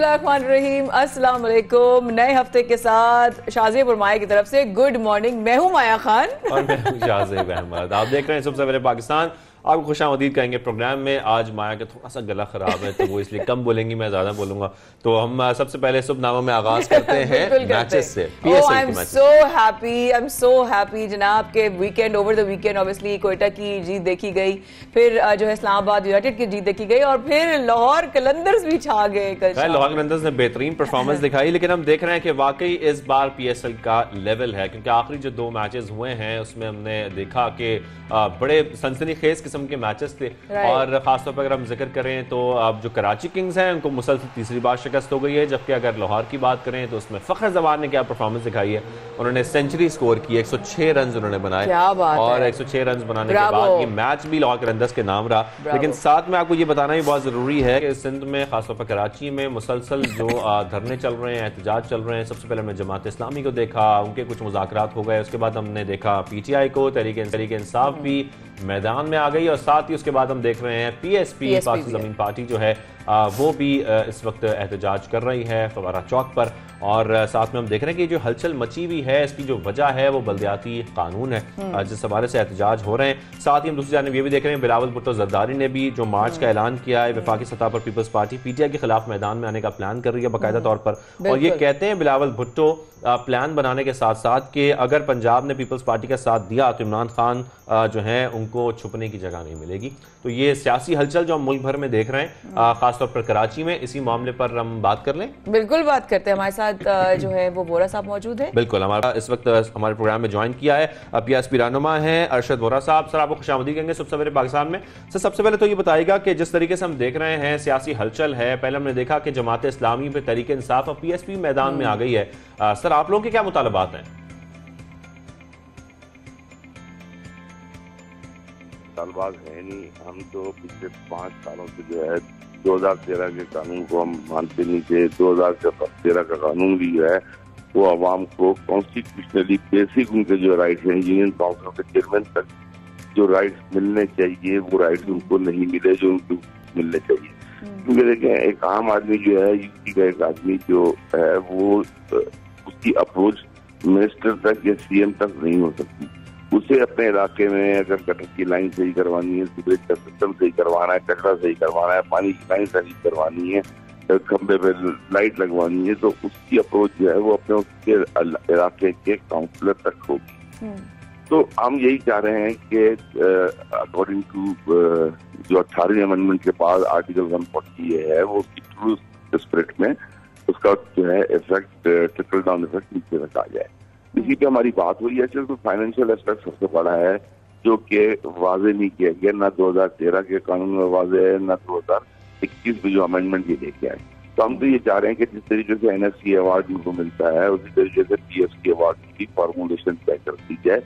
बिस्मिल्लाहिर्रहमानिर्रहीम, अस्सलाम वालेकुम। नए हफ्ते के साथ शाज़ेब और माया की तरफ से गुड मॉर्निंग। मैं हूं माया खान और मैं हूं शाज़ेब अहमद। आप देख रहे हैं सबसे पहले पाकिस्तान। आपको खुशामदीद कहेंगे प्रोग्राम में। आज माया का थोड़ा सा गला खराब है तो वो इसलिए कम बोलेंगी, मैं ज्यादा बोलूंगा। तो हम सबसे पहले शुभनामा में आगाज करते हैं मैचेस से। आई एम सो हैप्पी जनाब के weekend, over the weekend obviously Quetta की जीत देखी गई, फिर जो है इस्लामाबाद यूनाइटेड की जीत देखी गई और फिर लाहौर कलंदर्स भी छा गए। लाहौर कलंदर्स ने बेहतरीन परफॉर्मेंस दिखाई, लेकिन हम देख रहे हैं कि वाकई इस बार पीएसएल का लेवल है, क्योंकि आखिरी जो 2 मैचेस हुए हैं उसमें हमने देखा कि बड़े सनसनीखेज किस्म के मैचेस थे। और खासतौर पर अगर हम जिक्र करें तो अब जो कराची किंग्स हैं उनको मुसलसल तीसरी बार शिकस्त हो गई है, जबकि अगर लाहौर की बात करें तो उसमें फखर जवान ने क्या परफॉर्मेंस दिखाई है। उन्होंने सेंचुरी स्कोर की, 106 रन उन्होंने बनाए और 106 रन बनाने के बाद ये मैच भी लाहौर कलंदर्स के नाम रहा। लेकिन साथ में आपको ये बताना भी बहुत जरूरी है कि सिंध में खासतौर पर कराची में मुसलसल जो धरने चल रहे हैं, एहतजाज चल रहे हैं। सबसे पहले हमने जमात इस्लामी को देखा, उनके कुछ मुज़ाकरात हो गए। उसके बाद हमने देखा पीटीआई को, तहरीक इंसाफ भी मैदान में आ गई और साथ ही उसके बाद हम देख रहे हैं पीएसपी पाकिस्तान ज़मीन पार्टी जो है वो भी इस वक्त एहतजाज कर रही है फवारा चौक पर। और साथ में हम देख रहे हैं कि जो हलचल मची हुई है इसकी जो वजह है वो बल्दियाती कानून है, जिस हवाले से एहतजाज हो रहे हैं। साथ ही हम दूसरी जानब ये भी देख रहे हैं बिलावल भुट्टो जरदारी ने भी जो मार्च का ऐलान किया है, वफाकी सतह पर पीपल्स पार्टी पीटीआई के खिलाफ मैदान में आने का प्लान कर रही है बाकायदा तौर पर। और ये कहते हैं बिलावल भुट्टो प्लान बनाने के साथ साथ कि अगर पंजाब ने पीपल्स पार्टी का साथ दिया तो इमरान खान जो है उनको छुपने की जगह नहीं मिलेगी। तो ये सियासी हलचल जो हम मुल्क भर में देख रहे हैं, खासतौर पर कराची में, इसी मामले पर हम बात कर लें। बिल्कुल बात करते हैं। हमारे साथ जो है वो बोरा साहब मौजूद है। बिल्कुल, हमारा इस वक्त हमारे प्रोग्राम में ज्वाइन किया है पीएसपी रहनुमा है अरशद बोरा साहब। सर आपको खुशामदीद कहेंगे सबसे पहले पाकिस्तान में। सर सबसे पहले तो ये बताइएगा कि जिस तरीके से हम देख रहे हैं सियासी हलचल है, पहले हमने देखा कि जमात इस्लामी पे तहरीक इंसाफ और पीएसपी मैदान में आ गई है। सर आप लोगों के क्या मुतालबात हैं? मुतालबात है नहीं, हम तो पिछले 5 सालों से जो है 2013 के कानून को हम मानते नहीं थे। 2013 का कानून भी जो है वो आवाम को कॉन्स्टिट्यूशनली बेसिक उनके जो राइट्स हैं, यूनियन काउंसिल के चेयरमैन तक जो राइट्स मिलने चाहिए वो राइट्स उनको नहीं मिले जो उनको मिलने चाहिए। क्योंकि देखें, एक आम आदमी जो है, यूपी का एक आदमी जो है वो उसकी अप्रोच मिनिस्टर तक या सीएम तक नहीं हो सकती। उसे अपने इलाके में अगर गटर की लाइन सही करवानी है, सीवरेज का सिस्टम सही करवाना है, कचरा सही करवाना है, पानी की लाइन सही करवानी है, खंबे पे लाइट लगवानी है, तो उसकी अप्रोच जो है वो अपने उसके इलाके के काउंसलर तक होगी। तो हम यही चाह रहे हैं कि अकॉर्डिंग टू जो 18वीं अमेंडमेंट के बाद आर्टिकल 140 है वो उसकी ट्रू स्पिरिट में उसका जो है इफेक्ट, ट्रिकल डाउन इफेक्ट नीचे तक आ जाए। इसी पे हमारी बात हुई है। तो फाइनेंशियल एस्पेक्ट सबसे बड़ा है जो कि वाजे नहीं किया गया, ना 2013 के कानून में वाजे है, ना 2021 में जो अमेंडमेंट ये लेके आए। तो हम तो ये चाह रहे हैं कि जिस तरीके से एनएफसी अवार्ड उनको मिलता है उसी तरीके से पीएफसी अवार्ड की फॉर्मुलेशन तय कर दी जाए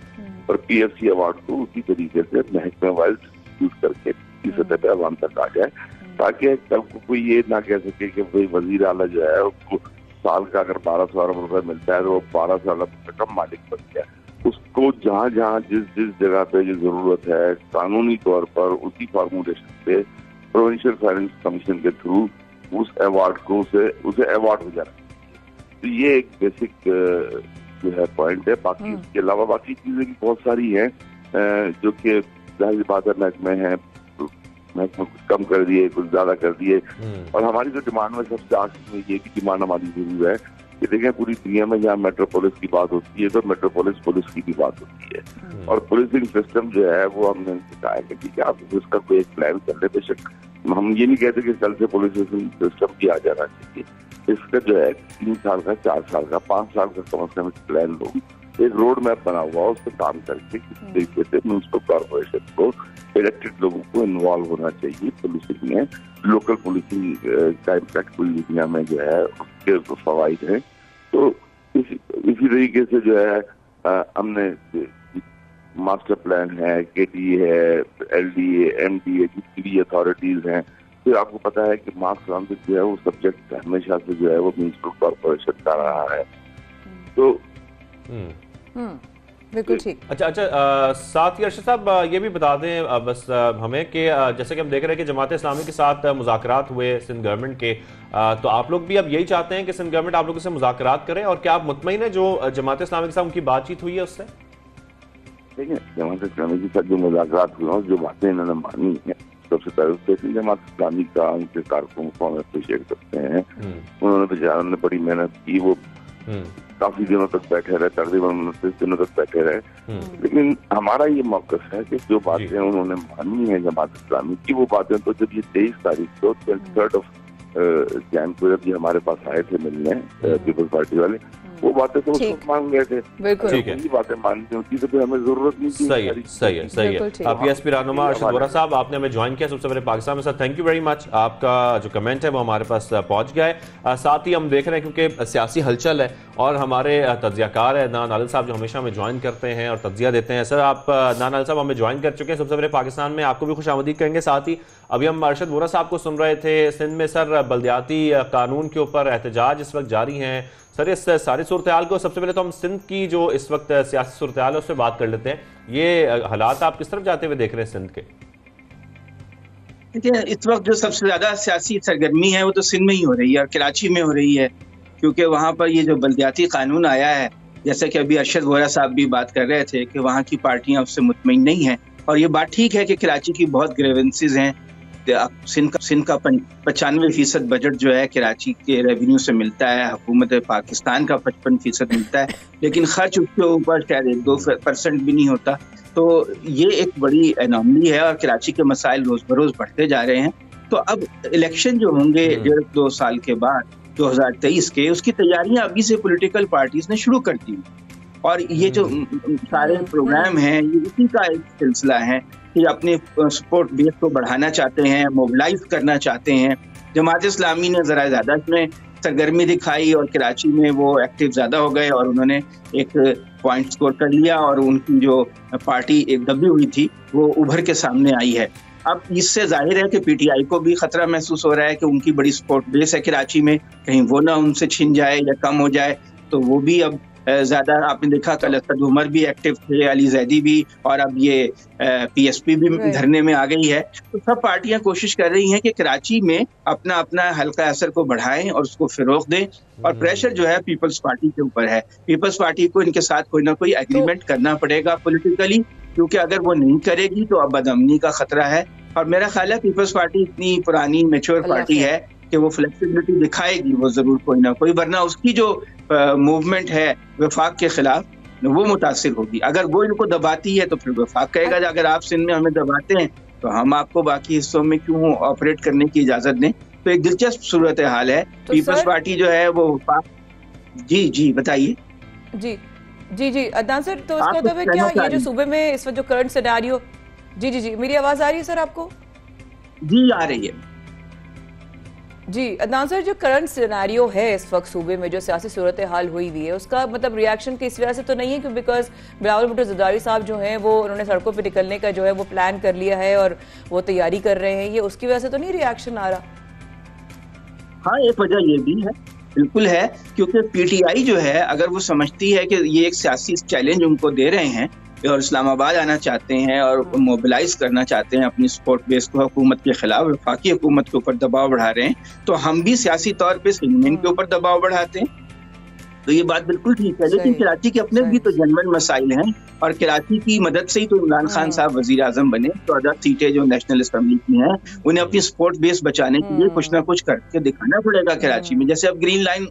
और पीएफसी अवार्ड को उसी तरीके से महकमे वाइज यूज करके इस सतह पे आवाम तक आ जाए, ताकि कल को कोई ये ना कह सके कि भाई वजीर आला जो है उसको साल का अगर 1200 अरब रुपए मिलता है तो वो 1200 अरब रुपए का मालिक बन गया। उसको जहाँ जहाँ जिस जगह पे जो जरूरत है कानूनी तौर पर उसी फॉर्मुलेशन पे प्रोविंशियल फाइनेंस कमीशन के थ्रू उस अवार्ड को उसे अवार्ड हो जाना। तो ये एक बेसिक जो है पॉइंट है। बाकी इसके अलावा बाकी चीजें भी बहुत सारी हैं जो कि जाहिर बात है महकमे हैं, महकमे कुछ कम कर दिए, कुछ ज्यादा कर दिए। और हमारी जो डिमांड में सबसे आखिर में ये भी डिमांड हमारी जरूर है कि देखें, पूरी दुनिया में जहाँ मेट्रोपोलिस की बात होती है तो मेट्रोपोलिस पुलिस की भी बात होती है। और पुलिसिंग सिस्टम जो है वो हमने उनसे कहा है कि ठीक है आप इसका कोई एक प्लान कर ले। बेशक हम ये नहीं कहते कि कल से पुलिसिंग सिस्टम भी आ जाना चाहिए। इसका जो है 3 साल का, 4 साल का, 5 साल का कम से कम प्लान लो, एक रोड मैप बना हुआ उस पर काम करके किस तरीके से म्युनिसिपल कॉर्पोरेशन को, इलेक्टेड लोगों को इन्वॉल्व होना चाहिए पुलिसिंग में। लोकल पुलिसिंग का इम्पैक्ट पूरी दुनिया में जो है उसके फवाइद हैं। तो इसी तरीके से जो है हमने मास्टर प्लान है, केटी है, एलडीए, एमडीए, जितनी भी अथॉरिटीज हैं, फिर आपको पता है कि मास ट्रांजिट जो है वो सब्जेक्ट हमेशा से जो है वो म्युनिसिपल कॉर्पोरेशन का रहा है। तो बिल्कुल ठीक। अच्छा, साथ ही अरशद साहब ये भी बता दें बस हमें कि जैसे कि हम देख रहे हैं कि जमात इस्लामी के साथ मुज़ाकरात हुए सिंध गवर्नमेंट के, तो आप लोग भी अब यही चाहते हैं कि सिंध गवर्नमेंट आप लोगों से मुज़ाकरात करे, और क्या आप मुतमईन है जो जमात इस्लामी के साथ उनकी बातचीत हुई है उससे? देखिए, जमात इस्लामी के साथ जो मुलाकात हुआ, जो बातें इन्होंने मानी है, सबसे पहले जमात इस्लामी का उनके कारकुन को हम अप्रिशिएट करते हैं। उन्होंने बेचारों ने बड़ी मेहनत की, वो काफी दिनों तक बैठे रहे, तकरीबन 29 दिनों तक बैठे रहे। लेकिन हमारा ये मौक़िफ़ है कि जो बातें उन्होंने मानी है जमात इस्लामी की, वो बातें तो जब ये 23 तारीख को 23 जैन को जब ये हमारे पास आए थे मिलने पीपल्स पार्टी वाले, वो बातें तो उसको मान गए थे। बिल्कुल ठीक है, ये बातें माननी होती तो फिर हमें जरूरत नहीं थी। सही है। पीएसपी रहनुमा अरशद वोरा साहब, आपने हमें ज्वाइन किया सबसे पहले पाकिस्तान में, sir thank you very much. आपका जो कमेंट है वो हमारे पास पहुंच गया है। साथ ही हम देख रहे हैं क्योंकि सियासी हलचल है और हमारे तज्जियाकार है नान आदिल साहब जो हमेशा हमें ज्वाइन करते हैं और तज्जिया देते हैं। सर आप नान आदिल साहब हमें ज्वाइन कर चुके हैं सबसे पहले पाकिस्तान में, आपको भी खुश आमदीद करेंगे। साथ ही अभी हम अरशद वोरा साहब को सुन रहे थे, सिंध में सर बल्दियाती कानून के ऊपर एहतजाज इस वक्त जारी हैं। सर इस सारी सूरत हाल को सबसे पहले तो हम सिंध की जो इस वक्त सियासी सूरत हाल है उससे बात कर लेते हैं। ये हालात आप किस तरफ जाते हुए देख रहे हैं सिंध के? देखिए, इस वक्त जो सबसे ज्यादा सियासी सरगर्मी है वो तो सिंध में ही हो रही है और कराची में हो रही है, क्योंकि वहाँ पर ये जो बल्दियाती कानून आया है, जैसे कि अभी अरशद वोरा साहब भी बात कर रहे थे कि वहाँ की पार्टियां उससे मुतमईन नहीं है। और ये बात ठीक है कि कराची की बहुत ग्रेवेंसीज हैं। सिंध का 95% बजट जो है कराची के रेवेन्यू से मिलता है, हुकूमत पाकिस्तान का 55% मिलता है, लेकिन खर्च उसके ऊपर शायद 1-2% भी नहीं होता। तो ये एक बड़ी एनॉमली है और कराची के मसाइल रोज बरोज बढ़ते जा रहे हैं। तो अब इलेक्शन जो होंगे 1.5-2 साल के बाद 2023 के, उसकी तैयारियां अभी से पॉलिटिकल पार्टीज ने शुरू कर दी और ये जो सारे प्रोग्राम हैं ये इसी का एक सिलसिला है कि अपने सपोर्ट बेस को बढ़ाना चाहते हैं, मोबिलाइज करना चाहते हैं। जमात इस्लामी ने जरा ज्यादा इसमें सरगर्मी दिखाई और कराची में वो एक्टिव ज्यादा हो गए और उन्होंने एक पॉइंट स्कोर कर लिया और उनकी जो पार्टी एक दबी हुई थी वो उभर के सामने आई है। अब इससे जाहिर है कि पीटीआई को भी खतरा महसूस हो रहा है कि उनकी बड़ी सपोर्ट बेस है कराची में, कहीं वो ना उनसे छिन जाए या कम हो जाए। तो वो भी अब ज्यादा, आपने देखा कल असद उमर भी एक्टिव थे, अली जैदी भी, और अब ये पीएसपी भी धरने में आ गई है। तो सब पार्टियां कोशिश कर रही हैं कि कराची में अपना अपना हल्का असर को बढ़ाएं और उसको फिरोग दें। और प्रेशर जो है पीपल्स पार्टी के ऊपर है। पीपल्स पार्टी को इनके साथ कोई ना कोई एग्रीमेंट करना पड़ेगा पॉलिटिकली, क्योंकि अगर वो नहीं करेगी तो अब बदअमनी का खतरा है। और मेरा ख्याल है पीपल्स पार्टी इतनी पुरानी मैच्योर पार्टी है कि वो फ्लेक्सिबिलिटी दिखाएगी वो जरूर कोई ना कोई, वरना उसकी जो मूवमेंट है वफाक के खिलाफ वो मुतासिर होगी। अगर वो इनको दबाती है तो फिर वफाक कहेगा अगर आप सिंध में हमें दबाते हैं तो हम आपको बाकी हिस्सों में क्यों ऑपरेट करने की इजाजत दें। तो एक दिलचस्प सूरत हाल है। तो पीपल्स पार्टी जो है वो जी बताइए। जी अदनान सर, तो इसका मतलब क्या ये जो सूबे में इस वक्त जो करंट सिनेरियो, जी मेरी आवाज आ रही है सर आपको? जी आ रही है जी। अदनान सर, जो करंट सिनेरियो है इस वक्त सूबे में जो सियासी सूरत हाल हुई हुई है उसका मतलब रिएक्शन किस वजह से तो नहीं है कि बिकॉज बिलावल भुट्टो ज़रदारी साहब जो हैं वो उन्होंने सड़कों पे निकलने का जो है वो प्लान कर लिया है और वो तैयारी कर रहे हैं, ये उसकी वजह से तो नहीं रिएक्शन आ रहा? हाँ, एक वजह ये भी है, बिल्कुल है, क्योंकि पीटीआई जो है अगर वो समझती है कि ये एक सियासी चैलेंज उनको दे रहे हैं और इस्लामाबाद आना चाहते हैं और मोबिलाइज करना चाहते हैं अपनी सपोर्ट बेस को हुकूमत के खिलाफ, वफाकी हुकूमत के ऊपर दबाव बढ़ा रहे हैं, तो हम भी सियासी तौर पे सिंध के ऊपर दबाव बढ़ाते हैं। तो ये बात बिल्कुल ठीक है, लेकिन कराची के अपने भी तो जनवन मसाइल हैं और कराची की मदद से ही तो इमरान खान साहब वजीर आजम बने। 14 सीटें जो नेशनल असेंबली की हैं उन्हें अपनी सपोर्ट बेस बचाने के लिए कुछ ना कुछ करके दिखाना पड़ेगा कराची में। जैसे अब ग्रीन लाइन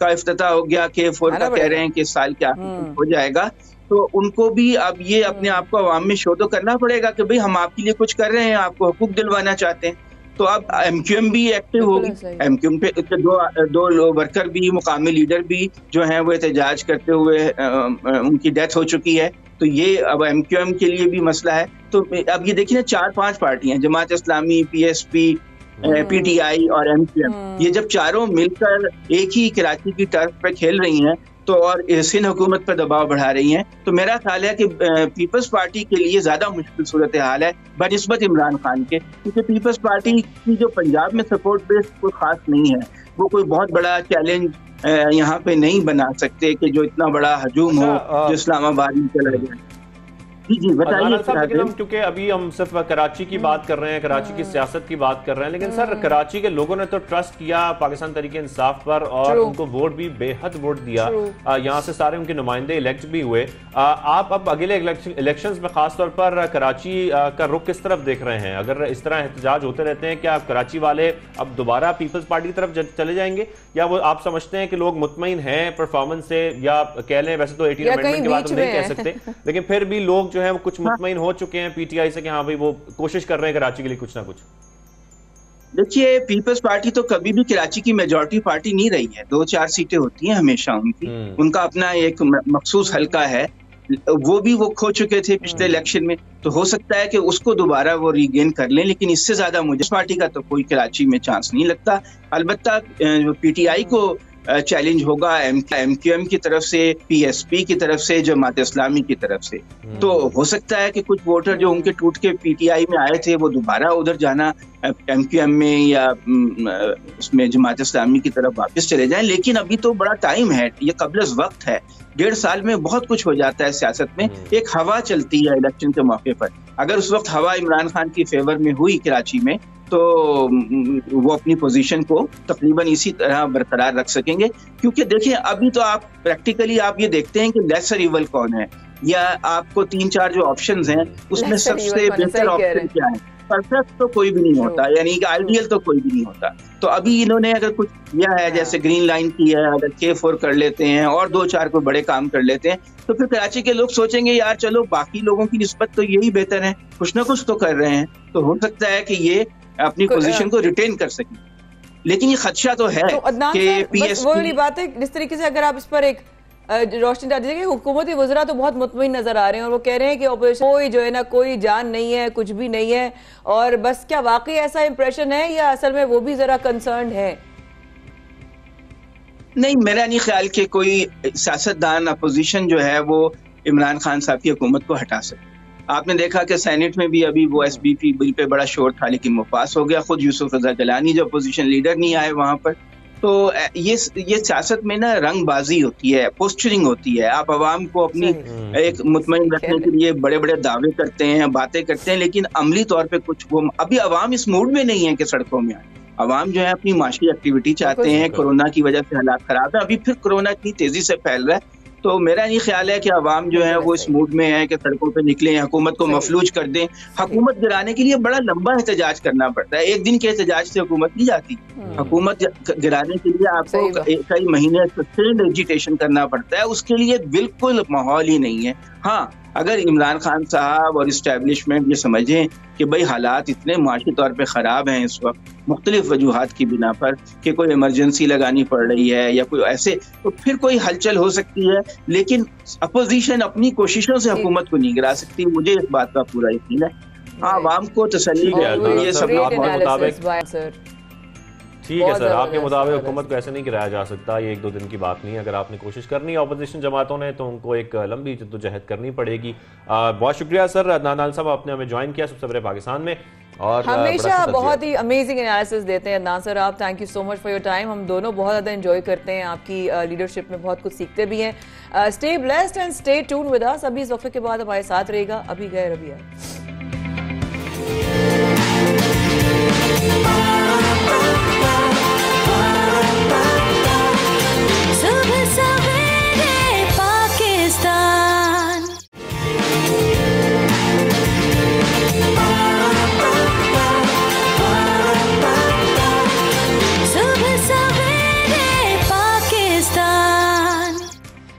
का इफ्तिताह हो गया, K4 का कह रहे हैं कि इस साल के आखिर हो जाएगा, तो उनको भी अब ये अपने आप को अवाम में शो तो करना पड़ेगा कि भाई हम आपके लिए कुछ कर रहे हैं, आपको हुकूक दिलवाना चाहते हैं। तो अब एमक्यूएम भी एक्टिव होगी, एमक्यूएम पे दो वर्कर भी, मुकामी लीडर भी जो हैं वो एहतजाज करते हुए उनकी डेथ हो चुकी है। तो ये अब एमक्यूएम के लिए भी मसला है। तो अब ये देखिए ना, 4-5 पार्टियां, जमात इस्लामी, पीएसपी, पीटीआई और एमक्यूएम, ये जब चारों मिलकर एक ही कराची की टर्फ पे खेल रही हैं तो और सिंध हुकूमत पर दबाव बढ़ा रही हैं, तो मेरा ख्याल है कि पीपल्स पार्टी के लिए ज्यादा मुश्किल सूरत हाल है बनिस्बत इमरान खान के, क्योंकि पीपल्स पार्टी की जो पंजाब में सपोर्ट बेस कोई खास नहीं है, वो कोई बहुत बड़ा चैलेंज यहाँ पे नहीं बना सकते कि जो इतना बड़ा हजूम हो जो इस्लामाबाद में चला जाए। जी जी बताइए। लेकिन हम क्योंकि अभी हम सिर्फ कराची की बात कर रहे हैं, कराची की सियासत की बात कर रहे हैं, लेकिन सर कराची के लोगों ने तो ट्रस्ट किया पाकिस्तान तहरीक इंसाफ पर और उनको वोट भी बेहद वोट दिया। यहाँ से सारे उनके नुमाइंदे इलेक्ट भी हुए। आप अब अगले इलेक्शंस में खासतौर पर कराची का रुख किस तरफ देख रहे हैं? अगर इस तरह एहतजाज होते रहते हैं, क्या कराची वाले अब दोबारा पीपल्स पार्टी की तरफ चले जाएंगे, या वो आप समझते हैं कि लोग मुतमईन हैं परफॉर्मेंस से, या कह लें वैसे तो 18 अमेंडमेंट के बाद हम नहीं कह सकते, लेकिन फिर भी लोग जो है वो कुछ मुतमईन हो चुके हैं पीटीआई से कि हाँ भाई वो कोशिश कर रहे हैं कराची के लिए कुछ ना कुछ? देखिए, पीपल्स पार्टी तो कभी भी कराची की मेजॉरिटी पार्टी नहीं रही है। 2-4 सीटें होती हैं हमेशा उनकी, उनका अपना एक मखसूस हल्का है, वो भी वो खो चुके थे पिछले इलेक्शन में, तो हो सकता है कि उसको दोबारा वो रीगेन कर लें, लेकिन इससे ज्यादा मुझे पार्टी का तो कोई कराची में चांस नहीं लगता। अलबत्ता पीटीआई को चैलेंज होगा एमक्यूएम की तरफ से, पीएसपी की तरफ से, जमात इस्लामी की तरफ से। तो हो सकता है कि कुछ वोटर जो उनके टूट के पीटीआई में आए थे वो दोबारा उधर जाना एमक्यूएम में या उसमें जमात इस्लामी की तरफ वापस चले जाएं। लेकिन अभी तो बड़ा टाइम है, ये कब्ल वक्त है। 1.5 साल में बहुत कुछ हो जाता है सियासत में। एक हवा चलती है इलेक्शन के मौके पर, अगर उस वक्त हवा इमरान खान की फेवर में हुई कराची में तो वो अपनी पोजीशन को तकरीबन इसी तरह बरकरार रख सकेंगे। क्योंकि देखिए, अभी तो आप प्रैक्टिकली आप ये देखते हैं कि लेसर इवल कौन है, या आपको 3-4 जो ऑप्शंस हैं उसमें सबसे बेहतर ऑप्शन क्या है। परफेक्ट तो कोई भी नहीं होता, यानी कि आइडियल तो कोई भी नहीं होता। तो अभी इन्होंने अगर कुछ किया है, जैसे ग्रीन लाइन की है, अगर K4 कर लेते हैं और 2-4 कोई बड़े काम कर लेते हैं, तो फिर कराची के लोग सोचेंगे यार चलो बाकी लोगों की निस्बत तो यही बेहतर है, कुछ ना कुछ तो कर रहे हैं, तो हो सकता है कि ये अपनी पोजीशन को रिटेन कर सकें। लेकिन ये खदशा तो है कि पीएसपी, वो वाली बात है, जिस तरीके से अगर आप इस पर एक रोशनी डाल दीजिए कि हुकूमती वज़रा तो बहुत मुतमईन नजर आ रहे हैं और वो कह रहे हैं कि ऑपोजिशन कोई जो है ना कोई जान नहीं है, कुछ भी नहीं है, और बस क्या वाकई ऐसा इंप्रेशन है या असल में वो भी जरा कंसर्न है? नहीं, मेरा नहीं ख्याल कि कोई सियासतदान अपोजिशन जो है वो इमरान खान साहब की हुकूमत को हटा सके। आपने देखा कि सेनेट में भी अभी वो एसबीपी बिल पे बड़ा शोर था, लेकिन वो पास हो गया। खुद यूसुफ रजा गिलानी जो अपोजिशन लीडर नहीं आए वहां पर। तो ये सियासत में ना रंगबाजी होती है, पोस्चरिंग होती है। आप आवाम को अपनी एक मुतमईन रखने के लिए बड़े बड़े दावे करते हैं, बातें करते हैं, लेकिन अमली तौर पे कुछ वो अभी आवाम इस मूड में नहीं है कि सड़कों में आए। आवाम जो है अपनी माशी एक्टिविटी चाहते हैं। कोरोना की वजह से हालात खराब है, अभी फिर कोरोना इतनी तेजी से फैल रहा है, तो मेरा नहीं ख्याल है कि आवाम जो है वो इस मूड में है कि सड़कों पे निकले, हुकूमत को मफलूज कर दें। हुकूमत गिराने के लिए बड़ा लंबा एहतजाज करना पड़ता है, एक दिन के एहतजाज से हुकूमत नहीं जाती। हुकूमत गिराने के लिए आपको कई महीने सस्टेन्ड एजिटेशन करना पड़ता है, उसके लिए बिल्कुल माहौल ही नहीं है। हाँ, अगर इमरान खान साहब और इस्टेब्लिशमेंट ये समझें कि भाई हालात इतने माशी तौर पे ख़राब हैं इस वक्त मुख्तलिफ वजूहात की बिना पर कि कोई इमरजेंसी लगानी पड़ रही है या कोई ऐसे, तो फिर कोई हलचल हो सकती है, लेकिन अपोजिशन अपनी कोशिशों से हुकूमत को नहीं गिरा सकती। मुझे इस बात का पूरा यकीन है। हाँ, आवाम को तसल्ली ये सब ठीक है सर, आपके मुताबिक हुकूमत को ऐसे नहीं गिराया जा सकता, ये 1-2 दिन की बात नहीं है। अगर आपने कोशिश करनी है अपोजिशन जमातों ने तो उनको एक लंबी जद्दोजहद करनी पड़ेगी। बहुत शुक्रिया सर, अदनान साहब, आपने हमें ज्वाइन किया सबसे बड़े पाकिस्तान में, और हमेशा बहुत ही अमेजिंग एनालिसिस देते हैं अदनान सर आप। Thank you so much for your time. हम दोनों बहुत ज़्यादा एंजॉय करते हैं, आपकी लीडरशिप में बहुत कुछ सीखते भी हैं। Stay blessed and stay tune with us. अभी इस वक्त के बाद हमारे साथ रहेगा अभी गए रबिया।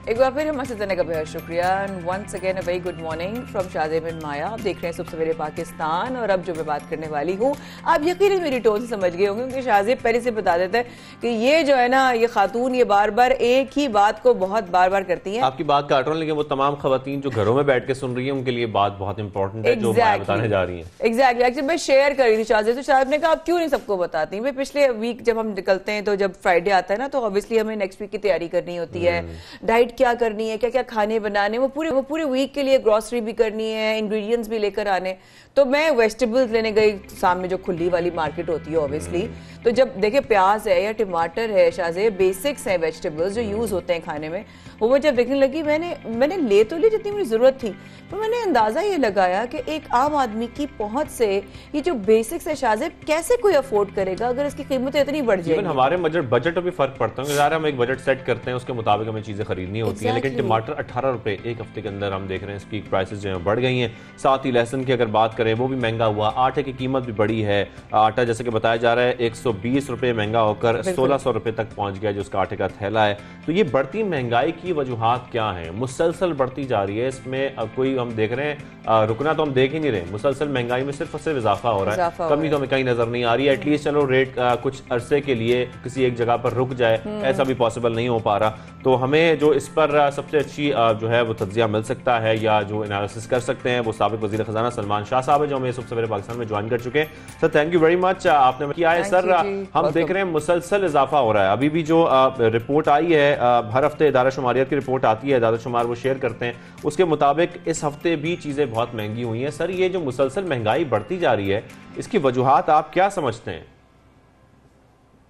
एक बार फिर हमारे देने का बहुत शुक्रिया and once again a very good morning from Shazeb bin Maya. आप देख रहे हैं सुबह सवेरे पाकिस्तान, और अब जो मैं बात करने वाली हूँ आप यकीनन मेरी टोन से समझ गए होंगे, क्योंकि शाज़ेब पहले से बता देता है कि ये जो है ना ये खातून ये बार बार एक ही बात को बहुत बार बार करती हैं। आपकी बात काट रहा हूँ, लेकिन वो तमाम खवातीन जो घरों में बैठ के सुन रही है उनके लिए बात बहुत इंपॉर्टेंट है जो माया बताने जा रही है। एग्जैक्टली, एक्चुअली मैं शेयर कर रही थी शाज़ेब, तो शाज़ेब ने कहा आप क्यों नहीं सबको बताती। मैं पिछले वीक जब हम निकलते हैं तो जब फ्राइडे आता है ना तो ऑब्वियसली हमें नेक्स्ट वीक की तैयारी करनी होती है, डाइट क्या करनी है, है, क्या क्या खाने बनाने, वो पूरे वीक के लिए ग्रोसरी भी करनी है, इंग्रेडिएंट्स भी लेकर आने। तो मैं वेजिटेबल्स लेने गई सामने जो खुली वाली मार्केट होती है ऑब्वियसली, तो जब देखे प्याज है या टमाटर है, शाज़े बेसिक्स हैं वेजिटेबल्स जो यूज होते हैं खाने में, वो मैं जब देखने लगी, मैंने ले तो ली जितनी मुझे जरूरत थी, पर मैंने अंदाजा ये लगाया कि एक आम आदमी की पहुंच से ये जो बेसिक्स है शाज़े, कैसे कोई अफोर्ड करेगा अगर इसकी कीमतें इतनी बढ़ जाएगी। हमारे बजट पर भी फर्क पड़ता है, हम एक बजट सेट करते हैं, उसके मुताबिक हमें चीजें खरीदनी होती हैं, लेकिन टमाटर 18 रुपए एक हफ्ते के अंदर हम देख रहे हैं इसकी प्राइसेस जो है बढ़ गई हैं। साथ ही लहसुन की अगर बात करें वो भी महंगा हुआ, आटे की कीमत भी बढ़ी है, आटा जैसे कि बताया जा रहा है 120 रुपए महंगा होकर 1600 रुपए तक पहुंच गया जो उसका आटे का थैला है। तो ये बढ़ती महंगाई की वजूहात क्या है? मुसलसल बढ़ती जा रही है, इसमें कोई हम देख रहे हैं रुकना तो हम देख ही नहीं रहे, मुसलसल महंगाई में सिर्फ और सिर्फ इजाफा हो रहा है, कमी तो हमें कहीं नजर नहीं आ रही है। एटलीस्ट चलो रेट कुछ अरसे के लिए किसी एक जगह पर रुक जाए, ऐसा भी पॉसिबल नहीं हो पा रहा। तो हमें जो इस पर सबसे अच्छी जो है वो तज्जिया मिल सकता है या जो एनालिसिस कर सकते हैं वो साबिक वज़ीर ख़ज़ाना सलमान शाह साहब है, जो हमें सबसे पहले पाकिस्तान में ज्वाइन कर चुके हैं। Sir thank you very much, आपने किया है। सर हम देख रहे हैं मुसलसल इजाफा हो रहा है, अभी भी जो रिपोर्ट आई है, हर हफ्ते इदारा शुमारियत की रिपोर्ट आती है, इदारा शुमार वो शेयर करते हैं, उसके मुताबिक इस हफ्ते भी चीज़ें बहुत महंगी हुई हैं। सर ये जो मुसलसल महंगाई बढ़ती जा रही है, इसकी वजूहात आप क्या समझते हैं?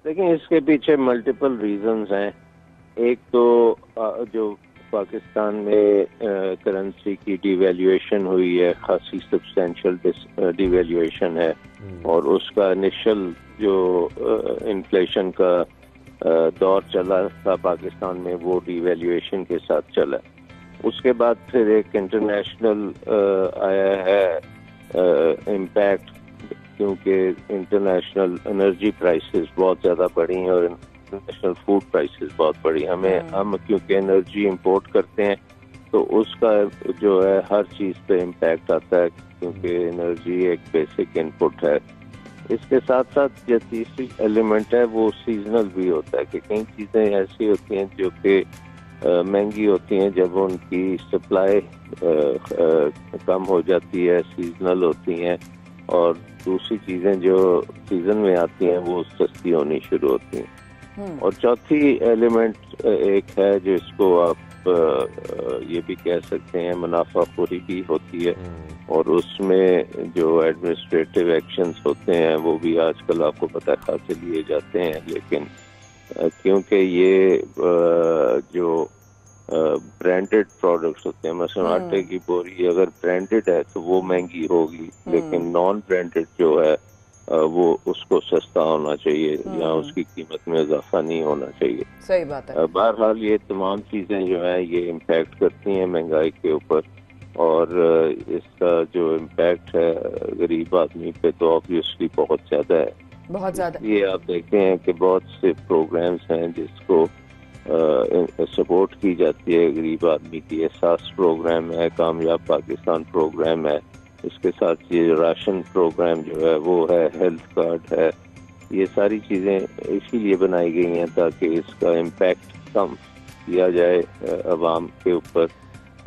देखिए, इसके पीछे मल्टीपल रीजंस हैं। एक तो जो पाकिस्तान में करेंसी की डिवैल्यूएशन हुई है, खासी सब्सटेंशियल डिवैल्यूएशन है, और उसका इनिशियल जो इन्फ्लेशन का दौर चला था पाकिस्तान में, वो डिवैल्यूएशन के साथ चला। उसके बाद फिर एक इंटरनेशनल आया है इम्पैक्ट, क्योंकि इंटरनेशनल एनर्जी प्राइसेस बहुत ज़्यादा बढ़ी हैं और इंटरनेशनल फूड प्राइसेस बहुत बढ़ी। हम क्योंकि एनर्जी इंपोर्ट करते हैं तो उसका जो है हर चीज़ पे इम्पैक्ट आता है, क्योंकि एनर्जी एक बेसिक इनपुट है। इसके साथ साथ जो तीसरी एलिमेंट है वो सीजनल भी होता है, कि कई चीज़ें ऐसी होती हैं जो कि महंगी होती हैं जब उनकी सप्लाई कम हो जाती है, सीजनल होती हैं, और दूसरी चीज़ें जो सीजन में आती हैं वो सस्ती होनी शुरू होती हैं। और चौथी एलिमेंट एक है जिसको आप ये भी कह सकते हैं मुनाफाखोरी भी होती है, और उसमें जो एडमिनिस्ट्रेटिव एक्शंस होते हैं वो भी आजकल आपको पता है खासे लिए जाते हैं, लेकिन क्योंकि ये जो ब्रांडेड प्रोडक्ट्स होते हैं, मसलन आटे की बोरी अगर ब्रांडेड है तो वो महंगी होगी, लेकिन नॉन ब्रांडेड जो है वो उसको सस्ता होना चाहिए या उसकी कीमत में इजाफा नहीं होना चाहिए। सही बात है। बहरहाल ये तमाम चीजें जो है ये इम्पैक्ट करती हैं महंगाई के ऊपर, और इसका जो इम्पैक्ट है गरीब आदमी पे तो ऑब्वियसली बहुत ज्यादा है, बहुत ज्यादा। ये आप देखते हैं कि बहुत से प्रोग्राम्स हैं जिसको सपोर्ट की जाती है गरीब आदमी की। एहसास प्रोग्राम है, कामयाब पाकिस्तान प्रोग्राम है, इसके साथ ये राशन प्रोग्राम जो है वो है, हेल्थ कार्ड है। ये सारी चीज़ें इसीलिए बनाई गई हैं ताकि इसका इम्पैक्ट कम किया जाए अवाम के ऊपर,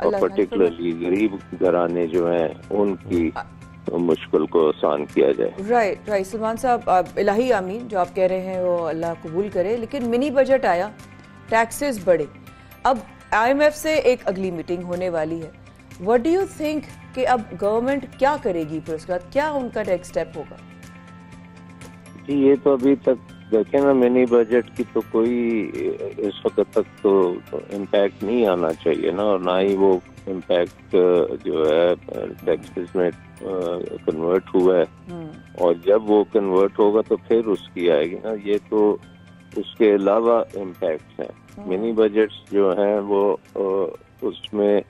और पर्टिकुलरली गरीब घराने जो हैं उनकी मुश्किल को आसान किया जाए। राइट सलमान साहब, इलाही आमीन, जो आप कह रहे हैं वो अल्लाह कबूल करे। लेकिन मिनी बजट आया, टैक्सेस बढ़े, अब IMF से एक अगली मीटिंग होने वाली है। व्हाट डू यू थिंक कि अब गवर्नमेंट क्या करेगी, फिर उसके बाद क्या उनका नेक्स्ट स्टेप होगा? जी, ये तो अभी तक देखें ना, मिनी बजट की तो कोई इस वक्त तक तो इम्पैक्ट नहीं आना चाहिए ना, और ना ही वो इम्पैक्ट जो है टैक्सेस में कन्वर्ट हुआ है, और जब वो कन्वर्ट होगा तो फिर उसकी आएगी ना। ये तो उसके अलावा इम्पैक्ट हैं। मिनी बजट्स जो हैं वो उसमें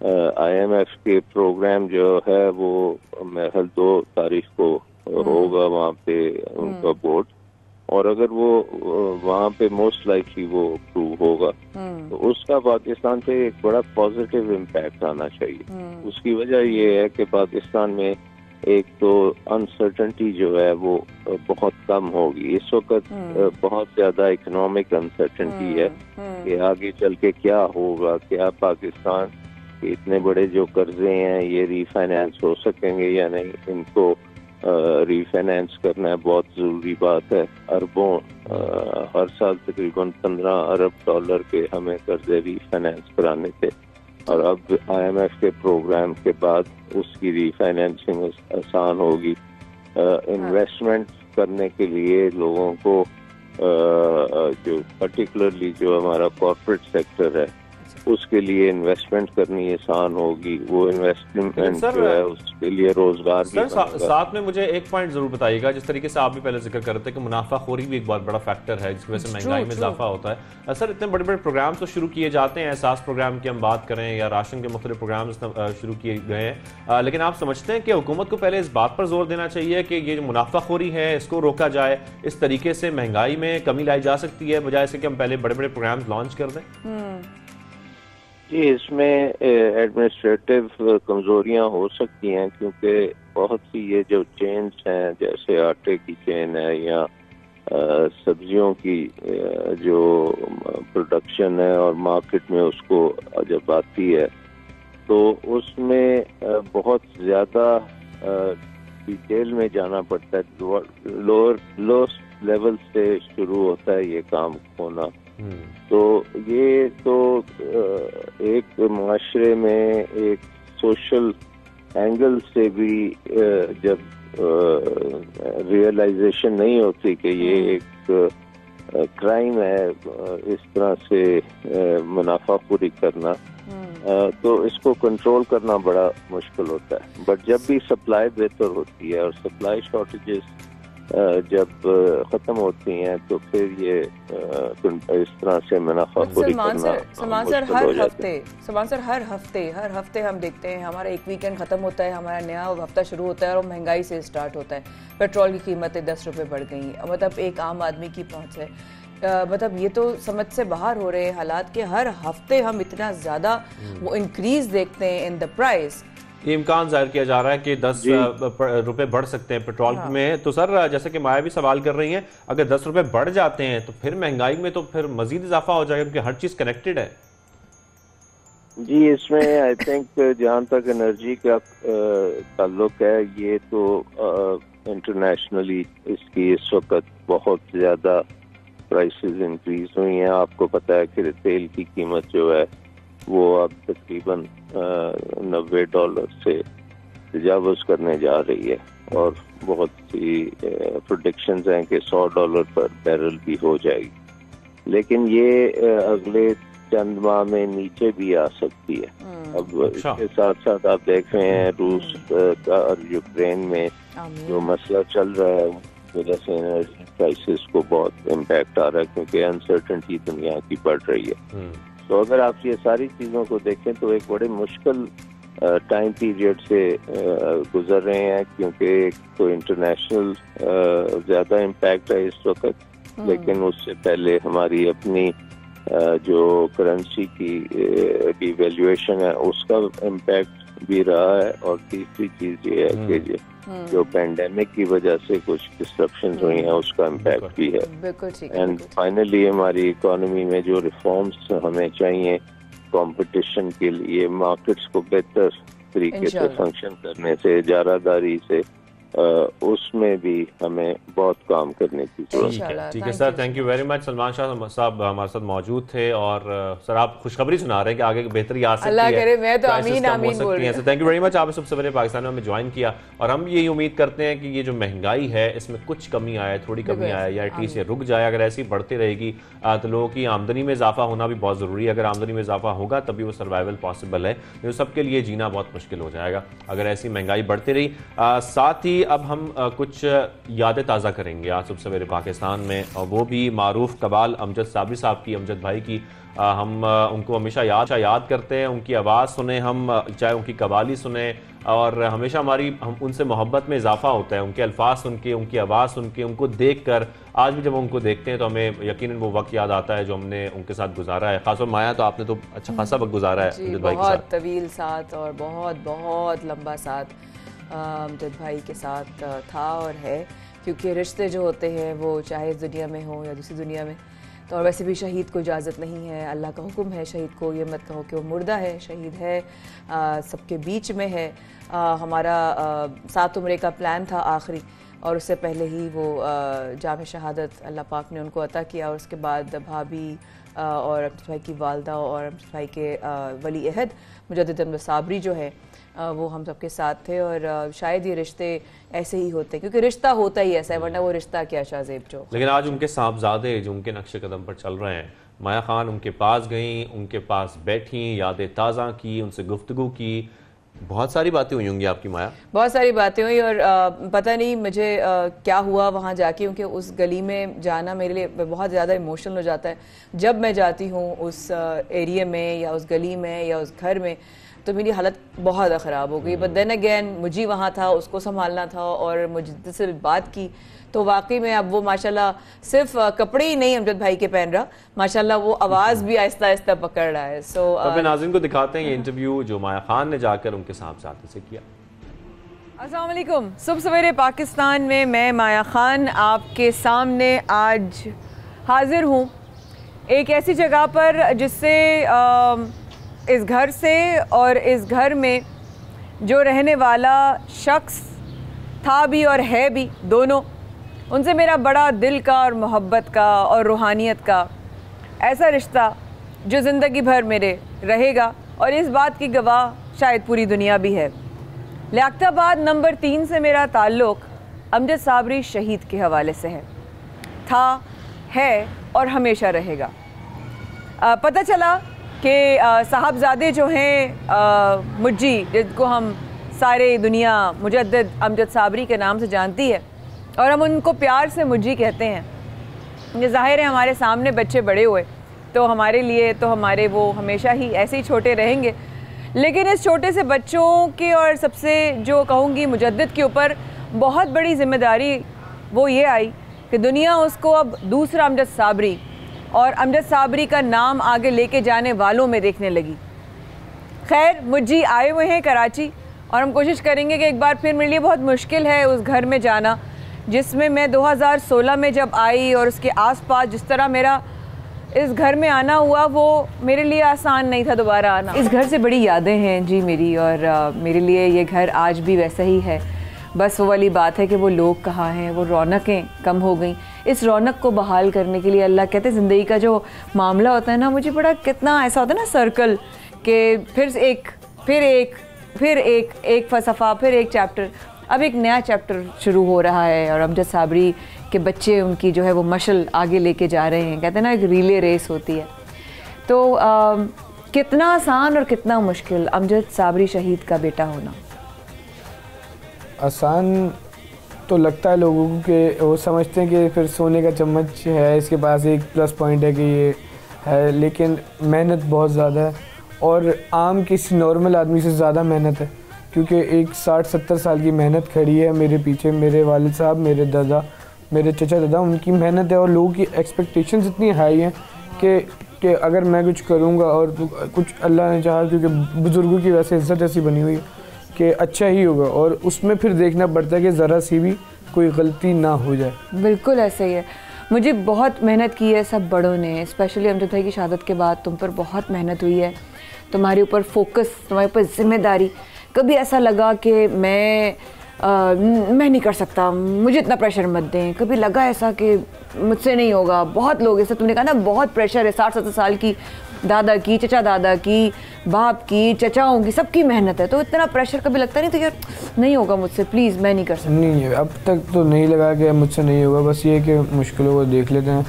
IMF के प्रोग्राम जो है वो महज 2 तारीख को होगा वहाँ पे उनका बोर्ड, और अगर वो वहाँ पे मोस्ट लाइकली वो अप्रूव होगा तो उसका पाकिस्तान पे एक बड़ा पॉजिटिव इम्पैक्ट आना चाहिए। उसकी वजह ये है कि पाकिस्तान में एक तो अनसर्टेनिटी जो है वो बहुत कम होगी। इस वक्त बहुत ज्यादा इकोनॉमिक अनसर्टेनिटी है कि आगे चल के क्या होगा, क्या पाकिस्तान के इतने बड़े जो कर्जे हैं ये रीफाइनेंस हो सकेंगे या नहीं, इनको रीफाइनेंस करना है, बहुत ज़रूरी बात है। अरबों हर साल तकरीबन 15 अरब डॉलर के हमें कर्जे रीफाइनेंस कराने थे, और अब IMF के प्रोग्राम के बाद उसकी रीफाइनेंसिंग आसान होगी। इन्वेस्टमेंट करने के लिए लोगों को जो पर्टिकुलरली जो हमारा कॉर्पोरेट सेक्टर है उसके लिए इन्वेस्टमेंट करनी आसान होगी। वो इन्वेस्टमेंट जो है उसके लिए रोजगार भी बनेगा। साथ में मुझे एक पॉइंट जरूर बताइएगा, जिस तरीके से आप भी पहले जिक्र कर रहे थे कि मुनाफाखोरी भी एक बहुत बड़ा फैक्टर है जिसकी वजह से महंगाई में इजाफा होता है। सर, इतने बड़े बड़े प्रोग्राम तो शुरू किए जाते हैं, एहसास प्रोग्राम की हम बात करें या राशन के मुख्तलिफ प्रोग्राम शुरू किए गए हैं, लेकिन आप समझते हैं कि हुकूमत को पहले इस बात पर जोर देना चाहिए कि ये जो मुनाफाखोरी है इसको रोका जाए, इस तरीके से महंगाई में कमी लाई जा सकती है बजाय से कि हम पहले बड़े बड़े प्रोग्राम लॉन्च कर दें? जी, इसमें एडमिनिस्ट्रेटिव कमजोरियां हो सकती हैं, क्योंकि बहुत सी ये जो चेन्स हैं, जैसे आटे की चेन है या सब्जियों की जो प्रोडक्शन है और मार्केट में उसको जब आती है तो उसमें बहुत ज़्यादा डिटेल में जाना पड़ता है। लो लेवल से शुरू होता है ये काम होना। तो ये तो एक माशरे में एक सोशल एंगल से भी जब रियलाइजेशन नहीं होती कि ये एक क्राइम है इस तरह से मुनाफाखोरी करना, तो इसको कंट्रोल करना बड़ा मुश्किल होता है। बट जब भी सप्लाई बेहतर होती है और सप्लाई शॉर्टेजेस जब खत्म होती हैं तो फिर ये इस तरह से मुनाफाखोरी करना सलमान सर, हर हफ्ते हम देखते हैं हमारा एक वीकेंड खत्म होता है, हमारा नया हफ्ता शुरू होता है और महंगाई से स्टार्ट होता है। पेट्रोल की कीमतें 10 रुपए बढ़ गई, मतलब एक आम आदमी की पहुंच है, मतलब ये तो समझ से बाहर हो रहे हैं हालात के हर हफ्ते हम इतना ज्यादा वो इंक्रीज देखते हैं इन द प्राइस। ये इम्कान जाहिर किया जा रहा है कि 10 रुपए बढ़ सकते हैं पेट्रोल में। तो सर, जैसे कि माया भी सवाल कर रही हैं, अगर 10 रुपए बढ़ जाते हैं तो फिर महंगाई में तो फिर मजीद इजाफा हो जाएगा, क्योंकि हर चीज कनेक्टेड है। जी, इसमें आई थिंक जहाँ तक एनर्जी का ताल्लुक है, ये तो इंटरनेशनली इसकी इस वक्त बहुत ज्यादा प्राइसेस इंक्रीज हुई हैं। आपको पता है कि तेल की कीमत जो है वो अब तकरीबन $90 से तजावुज़ करने जा रही है, और बहुत सी प्रेडिक्शंस हैं कि $100 पर बैरल भी हो जाएगी। लेकिन ये अगले चंद माह में नीचे भी आ सकती है। अब इसके साथ साथ आप देख रहे हैं रूस का और यूक्रेन में जो मसला चल रहा है, वजह से एनर्जी प्राइसेस को बहुत इम्पैक्ट आ रहा है, क्योंकि अनसर्टेनिटी दुनिया की बढ़ रही है। तो अगर आप ये सारी चीज़ों को देखें तो एक बड़े मुश्किल टाइम पीरियड से गुजर रहे हैं, क्योंकि एक तो इंटरनेशनल ज़्यादा इम्पैक्ट है इस वक्त, लेकिन उससे पहले हमारी अपनी जो करेंसी की डिवैल्यूएशन है उसका इम्पैक्ट भी रहा है, और तीसरी चीज़ ये है कि जो पेंडेमिक की वजह से कुछ डिस्ट्रप्शंस हुई हैं उसका इम्पैक्ट भी है। एंड फाइनली हमारी इकोनॉमी में जो रिफॉर्म्स हमें चाहिए कंपटीशन के लिए, मार्केट्स को बेहतर तरीके से फंक्शन करने से, इजारादारी से, उसमें भी हमें बहुत काम करने की जरूरत है। ठीक है sir, thank you very much. Salman Shah साहब हमारे साथ मौजूद थे, और सर आप खुशखबरी सुना रहे हैं कि आगे बेहतरी आ सकती है, अल्लाह करे, मैं तो आमीन आमीन बोल रही हूं। थैंक यू वेरी मच, आप सबसे पहले पाकिस्तान में हमें ज्वाइन किया, और हम यही उम्मीद करते हैं कि ये जो महंगाई है इसमें कुछ कमी आए, थोड़ी कमी आए, या एटलीस्ट ये रुक जाए। अगर ऐसी बढ़ती रहेगी तो लोगों की आमदनी में इजाफा होना भी बहुत जरूरी है। अगर आमदनी में इजाफा होगा तभी वो सर्वाइवल पॉसिबल है, तो सबके लिए जीना बहुत मुश्किल हो जाएगा अगर ऐसी महंगाई बढ़ती रही। साथ ही अब हम कुछ यादें ताज़ा करेंगे आज सुबह सवेरे पाकिस्तान में, और वो भी मारूफ कबाल अमजद साबरी साहब की, अमजद भाई की। हम उनको हमेशा याद करते हैं, उनकी आवाज़ सुने हम, चाहे उनकी कवाली सुने, और हमेशा हम उनसे मोहब्बत में इजाफा होता है। उनके अल्फाज सुन के, उनकी आवाज़ सुन के, उनको देख कर, आज भी जब उनको देखते हैं तो हमें यकीनन वो वक्त याद आता है जो हमने उनके साथ गुजारा है। खासतौर माया, तो आपने तो अच्छा खासा वक्त गुजारा है अमजद भाई के साथ। बहुत तवील साथ और बहुत बहुत लंबा साथ अमजद भाई के साथ था और है, क्योंकि रिश्ते जो होते हैं वो चाहे इस दुनिया में हो या दूसरी दुनिया में, तो और वैसे भी शहीद को इजाज़त नहीं है, अल्लाह का हुक्म है शहीद को ये मत कहो कि वो मुर्दा है, शहीद है, सबके बीच में है। हमारा 7 उम्रे का प्लान था आखिरी, और उससे पहले ही वो जाम शहादत अल्लाह पाक ने उनको अता किया, और उसके बाद भाभी और अमजद भाई की वालदा और अमजद भाई के वली अहद मुजद्दिद अहमद साबरी जो है वो हम सबके साथ थे। और शायद ये रिश्ते ऐसे ही होते हैं, क्योंकि रिश्ता होता ही ऐसा है, वरना वो रिश्ता क्या शाहजेब जो। लेकिन आज उनके साहबजादे जो उनके नक्शे कदम पर चल रहे हैं, माया खान उनके पास गई, उनके पास बैठी, यादें ताज़ा की, उनसे गुफ्तगू की, बहुत सारी बातें हुई होंगी आपकी माया? बहुत सारी बातें हुई, और पता नहीं मुझे क्या हुआ वहाँ जाके, क्योंकि उस गली में जाना मेरे लिए बहुत ज़्यादा इमोशनल हो जाता है। जब मैं जाती हूँ उस एरिया में या उस गली में या उस घर में, तो मेरी हालत बहुत ज़्यादा ख़राब हो गई। बट देन अगेन मुझे वहाँ था, उसको संभालना था, और मुझे से बात की तो वाकई में अब वो माशाल्लाह सिर्फ कपड़े ही नहीं अमजद भाई के पहन रहा, माशाल्लाह वो आवाज़ भी आहिस्ता आहिस्ता पकड़ रहा है। सो अपने नाज़रीन को दिखाते हैं ये इंटरव्यू जो माया खान ने जाकर उनके साहबजादे से किया। अस्सलाम वालेकुम, सुबह सवेरे पाकिस्तान में मैं माया खान आपके सामने आज हाजिर हूँ, एक ऐसी जगह पर जिससे इस घर से और इस घर में जो रहने वाला शख्स था भी और है भी दोनों, उनसे मेरा बड़ा दिल का और मोहब्बत का और रूहानियत का ऐसा रिश्ता जो ज़िंदगी भर मेरे रहेगा, और इस बात की गवाह शायद पूरी दुनिया भी है। लियाकताबाद नंबर 3 से मेरा ताल्लुक़ अमजद साबरी शहीद के हवाले से था, है और हमेशा रहेगा। पता चला कि साहबजादे जो हैं मुज्जी, जिनको हम सारे दुनिया मुजद्दिद अमजद साबरी के नाम से जानती है, और हम उनको प्यार से मुज्जी कहते हैं। ये ज़ाहिर है हमारे सामने बच्चे बड़े हुए तो हमारे लिए तो हमारे वो हमेशा ही ऐसे ही छोटे रहेंगे, लेकिन इस छोटे से बच्चों के और सबसे जो कहूँगी मुजद्दिद के ऊपर बहुत बड़ी ज़िम्मेदारी वो ये आई कि दुनिया उसको अब दूसरा अमजद साबरी और अमजद साबरी का नाम आगे लेके जाने वालों में देखने लगी। खैर मुज्जी आए हुए हैं कराची, और हम कोशिश करेंगे कि एक बार फिर मेरे लिए बहुत मुश्किल है उस घर में जाना जिसमें मैं 2016 में जब आई, और उसके आसपास जिस तरह मेरा इस घर में आना हुआ वो मेरे लिए आसान नहीं था दोबारा आना। इस घर से बड़ी यादें हैं जी मेरी, और मेरे लिए ये घर आज भी वैसा ही है। बस वो वाली बात है कि वो लोग कहाँ हैं, वो रौनकें कम हो गई। इस रौनक को बहाल करने के लिए अल्लाह कहते हैं ज़िंदगी का जो मामला होता है ना, मुझे बड़ा कितना ऐसा होता है ना सर्कल, कि फिर एक फ़लसफ़ा, फिर एक चैप्टर, अब एक नया चैप्टर शुरू हो रहा है, और अमजद साबरी के बच्चे उनकी जो है वो मशल आगे लेके जा रहे हैं। कहते हैं ना एक रिले रेस होती है। तो कितना आसान और कितना मुश्किल अमजद साबरी शहीद का बेटा होना। आसान तो लगता है लोगों को कि वो समझते हैं कि फिर सोने का चम्मच है, इसके पास एक प्लस पॉइंट है कि ये है, लेकिन मेहनत बहुत ज़्यादा है, और आम किसी नॉर्मल आदमी से ज़्यादा मेहनत है, क्योंकि एक 60-70 साल की मेहनत खड़ी है मेरे पीछे। मेरे वालिद साहब, मेरे दादा, मेरे चचा दादा, उनकी मेहनत है, और लोगों की एक्सपेक्टेशंस इतनी हाई हैं कि अगर मैं कुछ करूँगा और कुछ अल्लाह ने चाहा, क्योंकि बुज़ुर्गों की वैसे इज़्ज़त ऐसी बनी हुई है कि अच्छा ही होगा, और उसमें फिर देखना पड़ता है कि ज़रा सी भी कोई गलती ना हो जाए। बिल्कुल ऐसे ही है। मुझे बहुत मेहनत की है सब बड़ों ने, स्पेशली अमजद भाई की शहादत के बाद तुम पर बहुत मेहनत हुई है, तुम्हारे ऊपर फोकस, तुम्हारे ऊपर जिम्मेदारी। कभी ऐसा लगा कि मैं नहीं कर सकता, मुझे इतना प्रेशर मत दें। कभी लगा ऐसा कि मुझसे नहीं होगा। बहुत लोग ऐसा, तुमने कहा ना बहुत प्रेशर है, 60-70 साल की दादा की, चचा दादा की, बाप की, चचाओं की, सबकी मेहनत है, तो इतना प्रेशर कभी लगता नहीं तो यार नहीं होगा मुझसे, प्लीज़ मैं नहीं कर सकता? नहीं, अब तक तो नहीं लगा कि मुझसे नहीं होगा। बस ये कि मुश्किलों को देख लेते हैं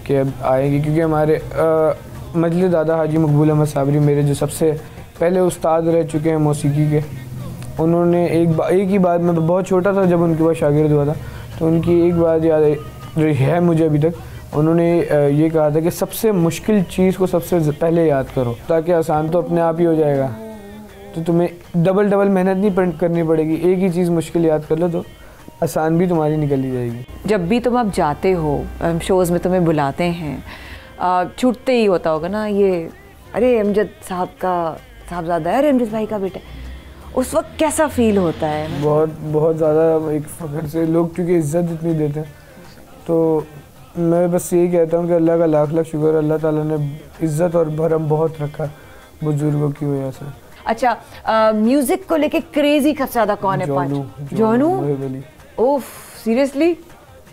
कि अब आएगी, क्योंकि हमारे मजलिस दादा हाजी मकबूल अहमद साबरी मेरे जो सबसे पहले उस्ताद रह चुके हैं मौसीकी के, उन्होंने एक ही बात, मैं बहुत छोटा था जब उनके पास शागिर्द हुआ था, तो उनकी एक बात याद है मुझे अभी तक। उन्होंने ये कहा था कि सबसे मुश्किल चीज़ को सबसे पहले याद करो, ताकि आसान तो अपने आप ही हो जाएगा। तो तुम्हें डबल मेहनत नहीं करनी पड़ेगी, एक ही चीज़ मुश्किल याद कर लो तो आसान भी तुम्हारी निकल ही जाएगी। जब भी तुम अब जाते हो शोज़ में, तुम्हें बुलाते हैं, छूटते ही होता होगा ना ये, अरे अमजद साहब का साहबजादा है, अरे अमजद भाई का बेटा, उस वक्त कैसा फील होता है? बहुत ज़्यादा एक फ़ख्र से, लोग क्योंकि इज़्ज़त इतनी देते हैं, तो मैं बस यही कहता हूँ कि अल्लाह का लाख लाख शुक्र, अल्लाह ताला ने इज्जत और भरम बहुत रखा बुजुर्गों की वजह से। अच्छा, म्यूजिक को लेके क्रेजी सबसे ज्यादा कौन है? जोनू। ओफ, सीरियसली?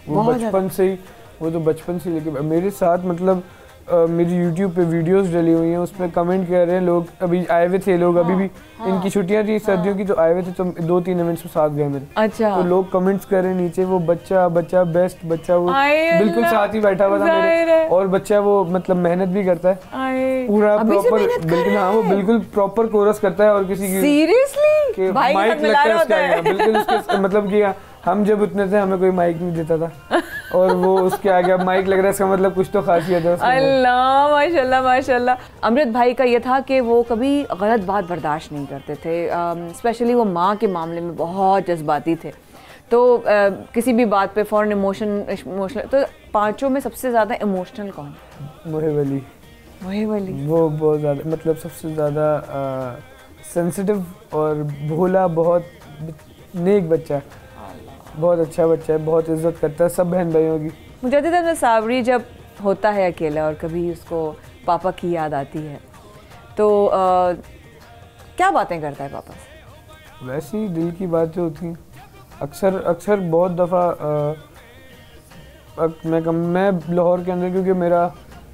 वो बचपन से ही, वो तो बचपन से लेके मेरे साथ, मतलब मेरी YouTube पे वीडियोस डली हुई हैं, उस पर कमेंट कर रहे हैं लोग। अभी आए हुए थे लोग, अभी भी इनकी छुट्टियां थी सर्दियों की, तो आए हुए थे, तो 2-3 इवेंट्स में साथ गए मेरे। अच्छा। तो लोग कमेंट्स कर रहे हैं नीचे, वो बच्चा बेस्ट बच्चा, वो बिल्कुल साथ ही बैठा हुआ था मेरे, और बच्चा वो मतलब मेहनत भी करता है पूरा प्रॉपर, बिल्कुल। हाँ, वो बिल्कुल प्रॉपर कोरस करता है, और किसी की सीरियसली माइक लगता है उसके आगे, बिल्कुल उसके मतलब कि हम जब उतने थे हमें कोई माइक नहीं देता था, और वो उसके आगे अब माइक लग रहा है, इसका मतलब कुछ तो खासियत है। अल्लाह, माशाल्लाह माशाल्लाह। अमृत भाई का ये था कि वो कभी गलत बात बर्दाश्त नहीं करते थे, स्पेशली वो माँ के मामले में बहुत जज्बाती थे, तो किसी भी बात पे फौरन इमोशनल। तो पांचों में सबसे ज़्यादा इमोशनल कौन? मोहिब अली। मोहिब अली वो बहुत ज़्यादा, मतलब सबसे ज़्यादा सेंसिटिव और भोला, बहुत नेक बच्चा है, बहुत अच्छा बच्चा है, बहुत इज्जत करता है सब बहन भाइयों की। मुजद्दिद साबरी जब होता है अकेला और कभी उसको पापा की याद आती है, तो क्या बातें करता है पापा से? वैसे ही दिल की बातें होती हैं अक्सर बहुत दफ़ा। मैं लाहौर के अंदर, क्योंकि मेरा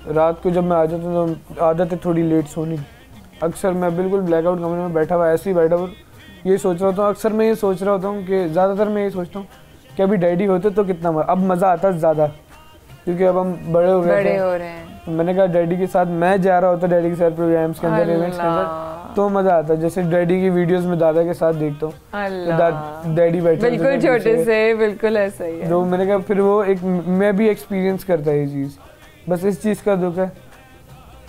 रात को जब मैं आ जाता हूँ तो आदत है थोड़ी लेट सोने की, अक्सर मैं बिल्कुल ब्लैकआउट कमरे में बैठा हुआ, ऐसे ही बैठा हुआ ये सोच रहा था। अक्सर मैं ये सोच रहा होता हूँ कि ज़्यादातर मैं ये सोचता हूँ कि अभी डैडी होते तो कितना अब मज़ा आता ज़्यादा, क्योंकि अब हम बड़े हो रहे हैं। मैंने कहा डैडी के साथ मैं जा रहा होता, डैडी के साथ प्रोग्राम्स के अंदर, इवेंट्स के अंदर, तो मज़ा आता। जैसे डैडी की वीडियोस में दादा के साथ देखता हूँ, तो डैडी बैठे बिल्कुल छोटे से, बिल्कुल ऐसा ही है। तो मैंने कहा फिर वो एक मैं भी एक्सपीरियंस करता है ये चीज़, बस इस चीज़ का दुख है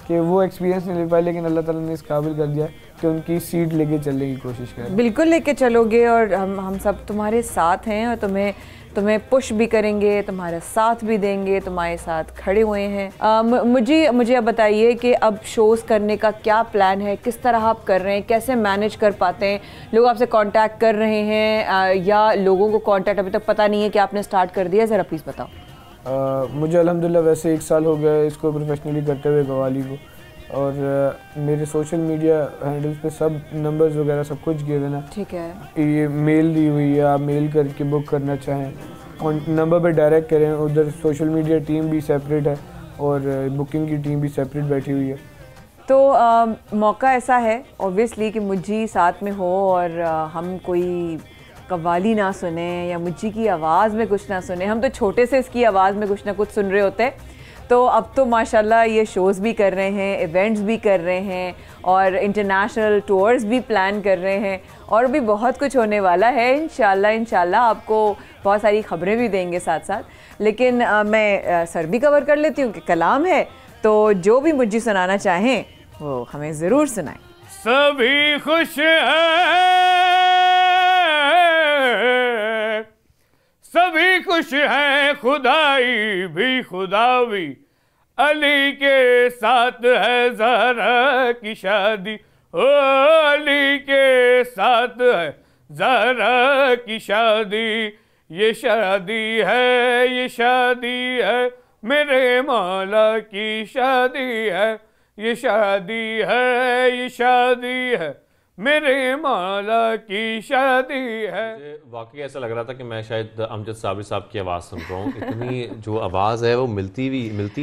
कि वो एक्सपीरियंस नहीं ले पाए, लेकिन अल्लाह ताला ने इस काबिल कर दिया कि उनकी सीट लेके चलने की कोशिश करें। बिल्कुल लेके चलोगे, और हम सब तुम्हारे साथ हैं, और तुम्हें पुश भी करेंगे, तुम्हारा साथ भी देंगे, तुम्हारे साथ खड़े हुए हैं। मुझे अब बताइए कि अब शोज़ करने का क्या प्लान है, किस तरह आप कर रहे हैं, कैसे मैनेज कर पाते हैं? लोग आपसे कांटेक्ट कर रहे हैं या लोगों को कांटेक्ट अभी तक पता नहीं है कि आपने स्टार्ट कर दिया? ज़रा प्लीज़ बताओ। मुझे अल्हम्दुलिल्लाह वैसे 1 साल हो गया इसको प्रोफेशनली करते हुए, कव्वाली को, और मेरे सोशल मीडिया हैंडल्स पे सब नंबर्स वगैरह सब कुछ गिवन है। ठीक है, ये मेल दी हुई है, आप मेल करके बुक करना चाहें नंबर पे डायरेक्ट करें। उधर सोशल मीडिया टीम भी सेपरेट है और बुकिंग की टीम भी सेपरेट बैठी हुई है। तो मौका ऐसा है ऑब्वियसली कि मुझी साथ में हो और हम कोई कव्वाली ना सुने या मुझी की आवाज़ में कुछ ना सुने। हम तो छोटे से इसकी आवाज़ में कुछ ना कुछ सुन रहे होते हैं, तो अब तो माशाल्लाह ये शोज़ भी कर रहे हैं, इवेंट्स भी कर रहे हैं, और इंटरनेशनल टूर्स भी प्लान कर रहे हैं, और भी बहुत कुछ होने वाला है। इंशाल्लाह आपको बहुत सारी खबरें भी देंगे साथ साथ। लेकिन मैं सर भी कवर कर लेती हूँ कि कलाम है, तो जो भी मुझे सुनाना चाहें वो हमें ज़रूर सुनाएं। सभी खुश हैं, सभी खुश हैं, खुदाई भी खुदावी, अली के साथ है ज़हरा की शादी, ओ अली के साथ है ज़हरा की शादी, ये शादी है, ये शादी है, मेरे मौला की शादी है, ये शादी है, ये शादी है, मेरे मौला की शादी है। वाकई ऐसा लग रहा था कि मैं शायद अमजद साबिर साहब की आवाज़ सुन रहा हूँ। इतनी जो आवाज़ है वो मिलती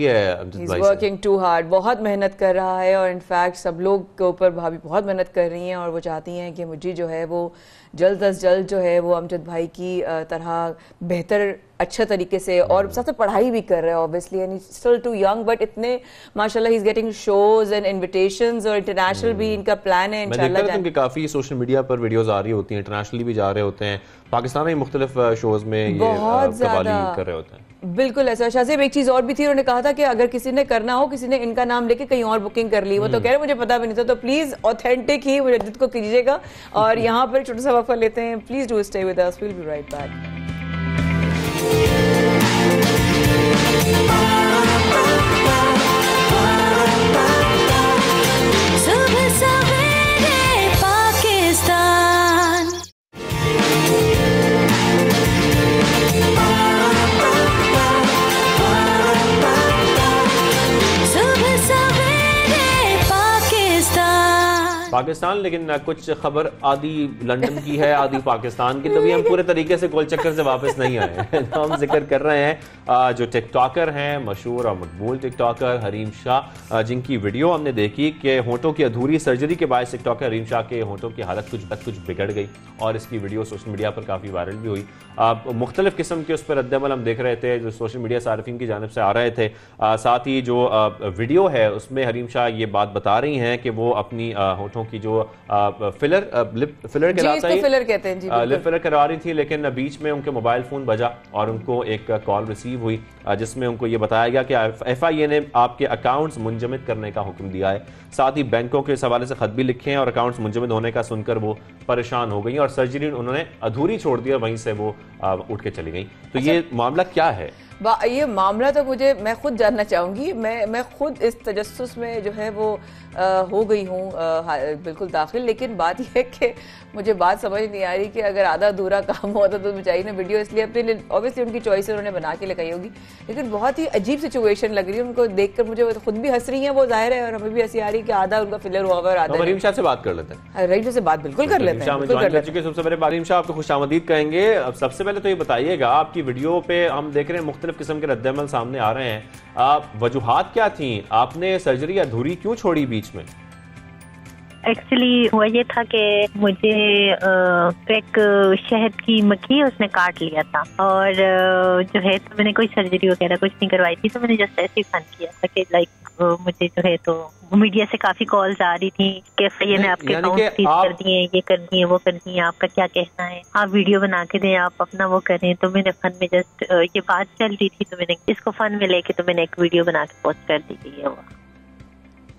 है अमजद भाई से। वर्किंग टू हार्ड, बहुत मेहनत कर रहा है, और इनफैक्ट सब लोग के ऊपर भाभी बहुत मेहनत कर रही हैं, और वो चाहती हैं कि मुझे जो है वो जल्द अज जल्द जो है वो अमजद भाई की तरह बेहतर अच्छे तरीके से, और साथ में पढ़ाई भी कर रहे हैं obviously, and still too young, but इतने माशाल्लाह he is getting shows and invitations, और इंटरनेशनल भी इनका प्लान है इंशाल्लाह। काफ़ी सोशल मीडिया पर वीडियोस आ रही होती हैं, इंटरनेशनली भी जा रहे होते हैं, पाकिस्तान में मुख्तलिफ शोज में ये कव्वाली कर रहे होते हैं। बिल्कुल ऐसा। शाहज़ेब एक चीज़ और भी थी, उन्होंने कहा था कि अगर किसी ने करना हो, किसी ने इनका नाम लेके कहीं और बुकिंग कर ली, वो तो कह रहे मुझे पता भी नहीं था, तो प्लीज़ ऑथेंटिक ही मुजद्दिद को कीजिएगा। और यहाँ पर छोटा सा वक्फा लेते हैं, please do stay with us, we will be right back. Pakistan, लेकिन कुछ खबर आधी लंदन की है आधी पाकिस्तान की, तभी हम पूरे तरीके से गोल चक्कर से वापस नहीं आए। तो हम जिक्र कर रहे हैं जो टिकटॉकर हैं, मशहूर और मकबूल टिकटॉकर हरीम शाह, जिनकी वीडियो हमने देखी कि होंठों की अधूरी सर्जरी के बाद टिकटॉकर हरीम शाह के होंठों की हालत कुछ बिगड़ गई और इसकी वीडियो सोशल मीडिया पर काफ़ी वायरल भी हुई। मुख्तलिफ किस्म के उस पर रद्दमल हम देख रहे थे जो सोशल मीडिया सार्फिन की जानिब से आ रहे थे। साथ ही जो वीडियो है उसमें हरीम शाह ये बात बता रही हैं कि वो अपनी होंठों की जो लिप फिलर कहलाता है, फिलर कहते हैं जी, लिप फिलर करवा रही थी, लेकिन बीच में उनके मोबाइल फ़ोन बजा और उनको एक कॉल रिसीव हुई जिसमें उनको ये बताया गया कि FIA ने आपके अकाउंट्स मुंजमद करने का हुक्म दिया है। साथ ही बैंकों के इस हवाले से खत भी लिखे हैं और अकाउंट्स मुंजमद होने का सुनकर वो परेशान हो गई और सर्जरी उन्होंने अधूरी छोड़ दी और वहीं से वो उठ के चली गई। तो ये मामला क्या है? ये मामला तो मैं खुद जानना चाहूँगी। मैं खुद इस तजस्सुस में जो है वो हो गई हूँ बिल्कुल दाखिल। लेकिन बात यह है कि मुझे बात समझ नहीं आ रही कि अगर आधा अधूरा काम होता तो बेचारी ने वीडियो इसलिए अपने लिए, ऑब्वियसली उनकी चॉइस उन्होंने बना के लगाई होगी, लेकिन बहुत ही अजीब सिचुएशन लग रही है उनको देखकर। मुझे खुद भी हंस रही है वो, जाहिर है, और हमें भी हंसी आ रही है कि आधा उनका फिलर हुआ और आधा। हरीम शाह से बात कर लेते हैं। हरीम शाह से बात बिल्कुल कर लेते हैं। सबसे पहले हरीम शाह आपको खुशामदीद कहेंगे। सबसे पहले तो ये बताइएगा, आपकी वीडियो पे हम देख रहे हैं मुख्तलिफ किस्म के रद्दमल सामने आ रहे हैं, वजूहात क्या थी? आपने सर्जरी अधूरी क्यों छोड़ी बीच में? एक्चुअली हुआ ये था कि मुझे एक शहद की मक्खी उसने काट लिया था और जो है तो मैंने कोई सर्जरी वगैरह कुछ नहीं करवाई थी। तो मैंने जस्ट ऐसे ही फन किया था कि मुझे जो है तो मीडिया से काफी कॉल्स आ रही थी कि FIA ने आपके अकाउंट सीज कर दिए, ये करनी है वो करनी है, आपका क्या कहना है, आप वीडियो बना के दें, आप अपना वो करें। तो मैंने फन में जस्ट ये बात चल रही थी तो मैंने इसको फन में लेके तो मैंने एक वीडियो बना के पोस्ट कर दी गई है वो।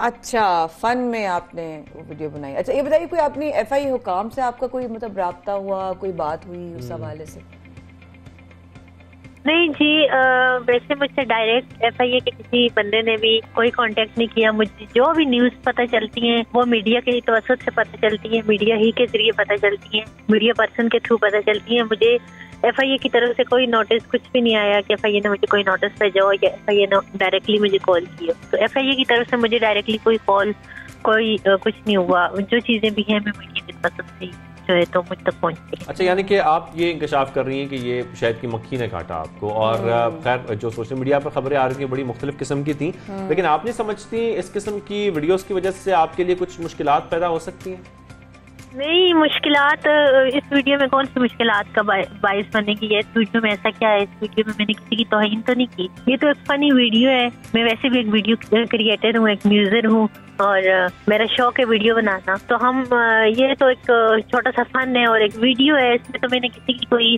अच्छा, फन में आपने वो वीडियो बनाई। अच्छा ये बताइए, कोई अपनी FIA हुकाम से आपका कोई मतलब राब्ता हुआ, कोई बात हुई उस हवाले से? नहीं जी, वैसे मुझसे डायरेक्ट FIA के किसी बंदे ने भी कोई कांटेक्ट नहीं किया। मुझे जो भी न्यूज़ पता चलती हैं वो मीडिया के तवसत से पता चलती हैं, मीडिया ही के जरिए पता चलती हैं, मीडिया पर्सन के थ्रू पता चलती हैं। मुझे FIA की तरफ से कोई नोटिस कुछ भी नहीं आया कि FIA ने मुझे कोई नोटिस भेजा हो या FIA ने डायरेक्टली मुझे कॉल की हो। तो FIA की तरफ से मुझे डायरेक्टली कोई कॉल कोई कुछ नहीं हुआ। जो चीज़ें भी हैं मैं मीडिया की पसंद से जो है तो मुझ तक पहुंचती है। अच्छा, यानी कि आप ये इंकशाफ कर रही हैं कि ये शहद की मक्खी ने काटा आपको, और खैर जो सोशल मीडिया पर खबरें आ रही थी बड़ी मुख्तलिफ किस्म की थी, लेकिन आप नहीं समझती इस किस्म की वीडियोस की वजह से आपके लिए कुछ मुश्किलात पैदा हो सकती हैं? नहीं, मुश्किलात इस वीडियो में कौन सी मुश्किलात का बायस बनेगी? इस वीडियो में ऐसा क्या है? इस वीडियो में मैंने किसी की तौहीन तो नहीं की। ये तो एक फनी वीडियो है। मैं वैसे भी एक वीडियो क्रिएटर हूँ, एक म्यूजर हूँ और मेरा शौक है वीडियो बनाना। तो हम ये तो एक छोटा सा फन है और एक वीडियो है, इसमें तो मैंने किसी की कोई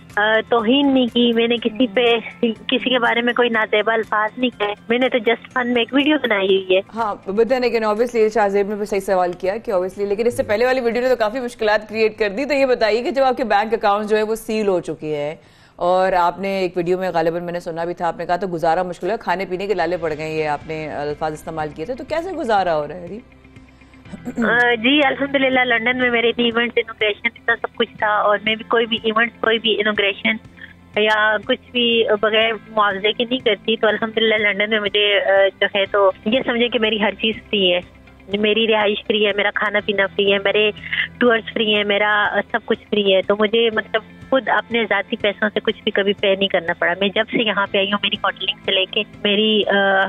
तौहीन नहीं की, मैंने किसी के बारे में कोई नाजेबा अल्फाज नहीं कहे, मैंने तो जस्ट फन में एक वीडियो बनाई हुई है। हाँ, बता लेकिन ऑब्वियसली शाहजेब ने भी सही सवाल किया कि ऑब्वियसली, लेकिन इससे पहले वाली वीडियो ने तो काफी मुश्किलात क्रिएट कर दी। तो ये बताइए कि जब आपके बैंक अकाउंट जो है वो सील हो चुके हैं और आपने एक वीडियो में गालिबन मैंने सुना भी था, आपने कहा तो गुजारा मुश्किल है, खाने पीने के लाले पड़ गए, ये आपने अल्फाज इस्तेमाल किए थे, तो कैसे गुजारा हो रहा है? जी अल्हम्दुलिल्लाह, लंदन में मेरे इवेंट्स, इनोग्रेशन इतना सब कुछ था और मैं भी कोई भी इवेंट्स, कोई भी इनोग्रेशन या कुछ भी बगैर मुआवजे के नहीं करती। तो अल्हम्दुलिल्लाह लंदन में मुझे जो है तो ये समझे कि मेरी हर चीज़ फ्री है, मेरी रिहाइश फ्री है, मेरा खाना पीना फ्री है, मेरे टूर्स फ्री है, मेरा सब कुछ फ्री है। तो मुझे मतलब खुद अपने जाती पैसों से कुछ भी कभी पे नहीं करना पड़ा। मैं जब से यहाँ पे आई हूँ, मेरी होटलिंग से लेके मेरी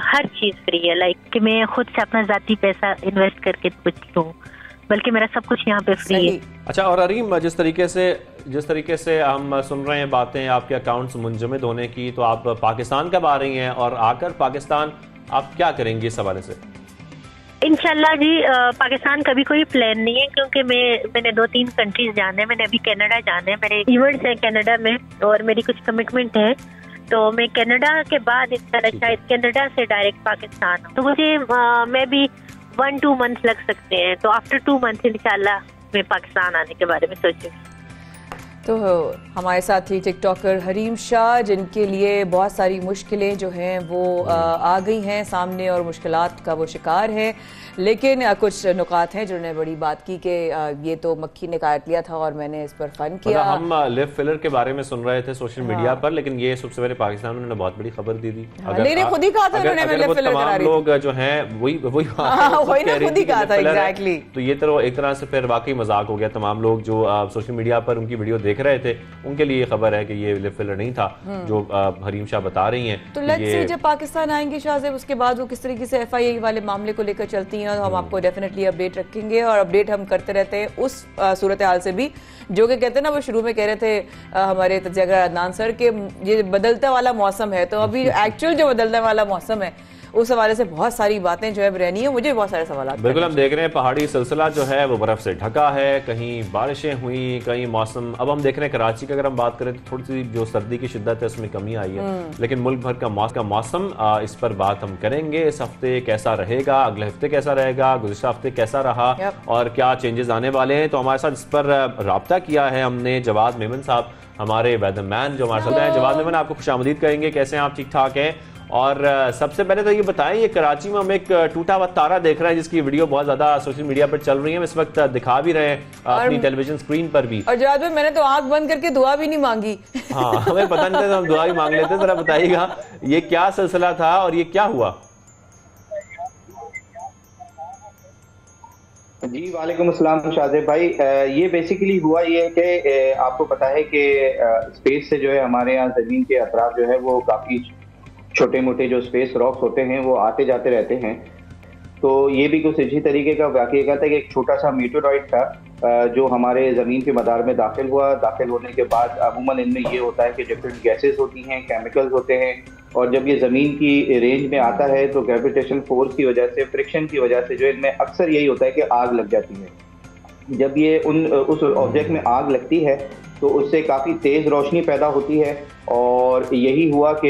हर चीज़ फ्री है। लाइक कि मैं खुद से अपना जाती पैसा इन्वेस्ट करके कुछ लूँ, बल्कि मेरा सब कुछ यहाँ पे फ्री है। अच्छा, और अरीम, जिस तरीके से हम सुन रहे हैं बातें आपके अकाउंट्स मुंजमद होने की, तो आप पाकिस्तान कब आ रही हैं और आकर पाकिस्तान आप क्या करेंगी इस हवाले से? इंशाल्लाह जी, पाकिस्तान का भी कोई प्लान नहीं है क्योंकि मैंने 2-3 कंट्रीज जाने हैं। मैंने अभी कनाडा जाना है, मेरे इवेंट्स हैं कनाडा में और मेरी कुछ कमिटमेंट है। तो मैं कनाडा के बाद इंशाल्लाह शायद कनाडा से डायरेक्ट पाकिस्तान, तो मुझे मैं भी 1-2 मंथ लग सकते हैं। तो आफ्टर 2 मंथ इंशाल्लाह मैं पाकिस्तान आने के बारे में सोचूंगी। तो हमारे साथ ही टिकटॉकर हरीम शाह, जिनके लिए बहुत सारी मुश्किलें जो हैं वो आ गई हैं सामने और मुश्किलात का वो शिकार है, लेकिन कुछ नुकात हैं जिन्होंने बड़ी बात की कि ये तो मक्खी ने काट लिया था और मैंने इस पर फन किया। हम लिप फिलर के बारे में सुन रहे थे सोशल मीडिया पर, लेकिन ये सबसे पहले पाकिस्तान उन्होंने बहुत बड़ी खबर दी थी। नहीं, खुद ही कहा था उन्होंने, मैं लिप फिलर करा रही थी। लोग जो हैं वही खुद ही कहा था, एग्जैक्टली। तो ये तो एक तरह से फिर वाकई मजाक हो गया। तमाम लोग जो सोशल मीडिया पर उनकी वीडियो देख रहे थे उनके लिए खबर है कि ये लिप फिलर नहीं था जो हरीम शाह बता रही हैं। तो लेट्स सी जब पाकिस्तान आएंगे शाहजेब, उसके बाद वो किस तरीके से FIA वाले मामले को लेकर चलती हैं, हम आपको डेफिनेटली अपडेट रखेंगे और अपडेट हम करते रहते हैं उस सूरत हाल से भी, जो कि कहते हैं ना, वो शुरू में कह रहे थे हमारे तज्ज़ियाकार अदनान सर के ये बदलता वाला मौसम है, तो अभी एक्चुअल जो बदलने वाला मौसम है उस हवाले से बहुत सारी बातें जो है रहनी है। मुझे बहुत सारे सवाल बिल्कुल हम देख रहे हैं पहाड़ी सिलसिला जो है वो बर्फ से ढका है, कहीं बारिशें हुई, कहीं मौसम। अब हम देख रहे हैं कराची की अगर हम बात करें तो थोड़ी सी जो सर्दी की शिद्दत है उसमें कमी आई है, लेकिन मुल्क भर का मौसम इस पर बात हम करेंगे। इस हफ्ते कैसा रहेगा, अगले हफ्ते कैसा रहेगा, गुज़िश्ता हफ्ते कैसा रहा और क्या चेंजेस आने वाले हैं। तो हमारे साथ इस पर रब्ता किया है हमने जवाद मेमन साहब, हमारे वेदरमैन जो हमारे साथ हैं। जवाद मेमन, आपको खुशामदीद करेंगे, कैसे हैं आप? ठीक ठाक हैं? और सबसे पहले तो ये बताएं, ये कराची में हम एक टूटा हुआ तारा देख रहे हैं जिसकी वीडियो बहुत ज्यादा सोशल मीडिया पर चल रही है, इस वक्त दिखा भी रहे हैं अपनी टेलीविजन स्क्रीन पर भी। और जवाब में मैंने तो आंख बंद करके दुआ भी नहीं मांगी। हाँ, हमें पता नहीं था तो हम दुआ भी मांग लेते। जरा बताइएगा ये क्या सिलसिला था और ये क्या हुआ? जी वालेकुम अस्सलाम शाहजेब भाई। ये बेसिकली हुआ ये है कि आपको पता है कि स्पेस से जो है हमारे यहाँ जमीन के अतराफ जो है वो काफी छोटे मोटे जो स्पेस रॉक्स होते हैं वो आते जाते रहते हैं। तो ये भी कुछ इसी तरीके का वाकया था कि एक छोटा सा मीटोरॉइड था जो हमारे ज़मीन के मदार में दाखिल हुआ। दाखिल होने के बाद अमूमन इनमें ये होता है कि डिफरेंट गैसेस होती हैं, केमिकल्स होते हैं, और जब ये ज़मीन की रेंज में आता है तो ग्रेविटेशन फोर्स की वजह से, फ्रिक्शन की वजह से जो इनमें अक्सर यही होता है कि आग लग जाती है। जब ये उस ऑब्जेक्ट में आग लगती है तो उससे काफ़ी तेज़ रोशनी पैदा होती है, और यही हुआ कि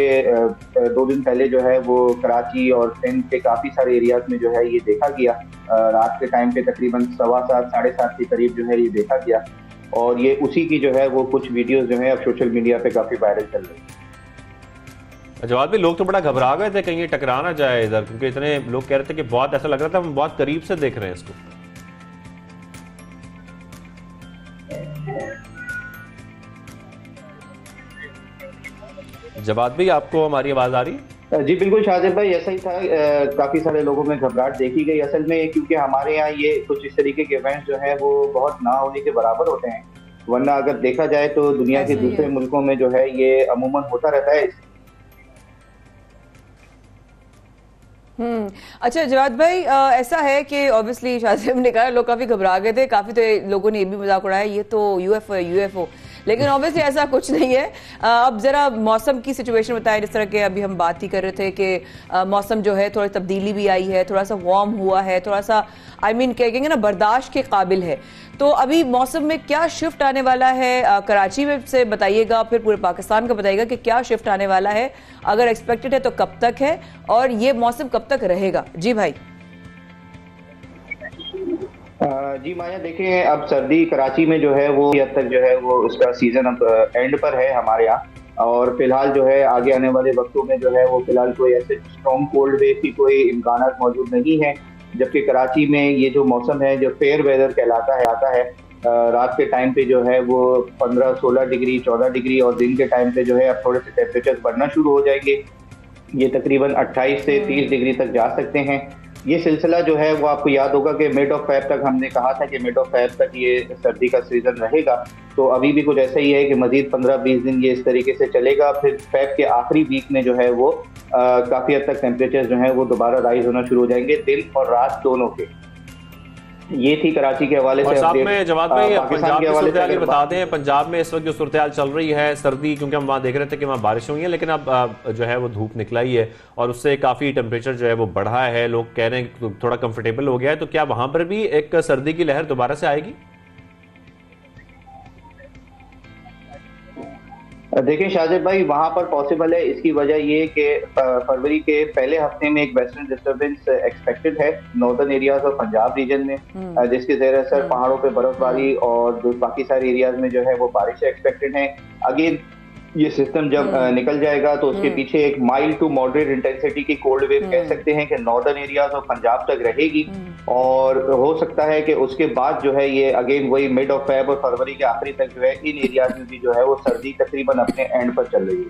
2 दिन पहले जो है वो कराची और सिंध के काफ़ी सारे एरियाज में जो है ये देखा गया। रात के टाइम पे तकरीबन 7:15 साढ़े 7 के करीब जो है ये देखा गया, और ये उसी की जो है वो कुछ वीडियोस जो है अब सोशल मीडिया पे काफ़ी वायरल चल रही है। जवाब भी लोग तो बड़ा घबरा गए थे कहीं ये टकरा ना जाए इधर, क्योंकि इतने लोग कह रहे थे कि बहुत ऐसा लग रहा था हम बहुत करीब से देख रहे हैं इसको। जवाब भी आपको हमारी आवाज आ रही है? जी बिल्कुल शाहजेब भाई, ऐसा ही था। काफी सारे लोगों में घबराहट देखी गई असल में, क्योंकि हमारे यहाँ ये कुछ इस तरीके के इवेंट्स जो है वो बहुत ना होने के बराबर होते हैं, वरना अगर देखा जाए तो दुनिया के दूसरे मुल्कों में जो है ये अमूमन होता रहता है। अच्छा जवाद भाई, ऐसा है कि ऑब्वियसली शाहजेब ने कहा लोग काफी घबरा गए थे, काफी तो लोगों ने ये भी मजाक उड़ाया ये तो UFO, लेकिन ऑब्वियसली ऐसा कुछ नहीं है। अब जरा मौसम की सिचुएशन बताएं, जिस तरह के अभी हम बात ही कर रहे थे कि मौसम जो है थोड़ी तब्दीली भी आई है, थोड़ा सा वार्म हुआ है, थोड़ा सा कहेंगे ना बर्दाश्त के काबिल है। तो अभी मौसम में क्या शिफ्ट आने वाला है कराची में से बताइएगा, फिर पूरे पाकिस्तान का बताइएगा कि क्या शिफ्ट आने वाला है, अगर एक्सपेक्टेड है तो कब तक है और ये मौसम कब तक रहेगा? जी भाई। जी माया, देखें अब सर्दी कराची में जो है वो हद तक जो है वो उसका सीजन अब एंड पर है हमारे यहाँ, और फिलहाल जो है आगे आने वाले वक्तों में जो है वो फिलहाल कोई ऐसे स्ट्रॉन्ग कोल्ड वेव की कोई इम्कानात मौजूद नहीं है। जबकि कराची में ये जो मौसम है जो फेयर वेदर कहलाता है आता है, रात के टाइम पे जो है वो 15-16 डिग्री 14 डिग्री, और दिन के टाइम पे जो है अब थोड़े से टेम्परेचर बढ़ना शुरू हो जाएंगे, ये तकरीबन 28 से 30 डिग्री तक जा सकते हैं। ये सिलसिला जो है वो आपको याद होगा कि मिड ऑफ फेब तक हमने कहा था कि मिड ऑफ फेब तक ये सर्दी का सीजन रहेगा, तो अभी भी कुछ ऐसा ही है कि मजीद 15-20 दिन ये इस तरीके से चलेगा। फिर फेब के आखिरी वीक में जो है वो काफ़ी हद तक टेम्परेचर जो है वो दोबारा राइज होना शुरू हो जाएंगे, दिन और रात दोनों के। ये थी कराची के हवाले से। साथ में जवाब भाई पंजाब की सूरत-ए-हाल बता दें, पंजाब में इस वक्त जो सूरत-ए-हाल चल रही है सर्दी, क्योंकि हम वहाँ देख रहे थे कि वहाँ बारिश हुई है, लेकिन अब जो है वो धूप निकला ही है और उससे काफी टेम्परेचर जो है वो बढ़ा है, लोग कह रहे हैं थोड़ा कंफर्टेबल हो गया है। तो क्या वहां पर भी एक सर्दी की लहर दोबारा से आएगी? देखिए शाजिद भाई, वहां पर पॉसिबल है। इसकी वजह ये कि फरवरी के पहले हफ्ते में एक वेस्टर्न डिस्टर्बेंस एक्सपेक्टेड है नॉर्दर्न एरियाज और पंजाब रीजन में, जिसके ज़ेर असर पहाड़ों पे बर्फबारी और जो बाकी सारे एरियाज में जो है वो बारिश एक्सपेक्टेड है। अगेन ये सिस्टम जब निकल जाएगा तो उसके पीछे एक माइल्ड टू मॉडरेट इंटेंसिटी की कोल्ड वेव कह सकते हैं कि नॉर्दर्न एरियाज और पंजाब तक रहेगी, और हो सकता है कि उसके बाद जो है ये अगेन वही मिड ऑफ फेब और फरवरी के आखिरी तक जो है इन एरियाज में भी जो है वो सर्दी तकरीबन अपने एंड पर चल रही है।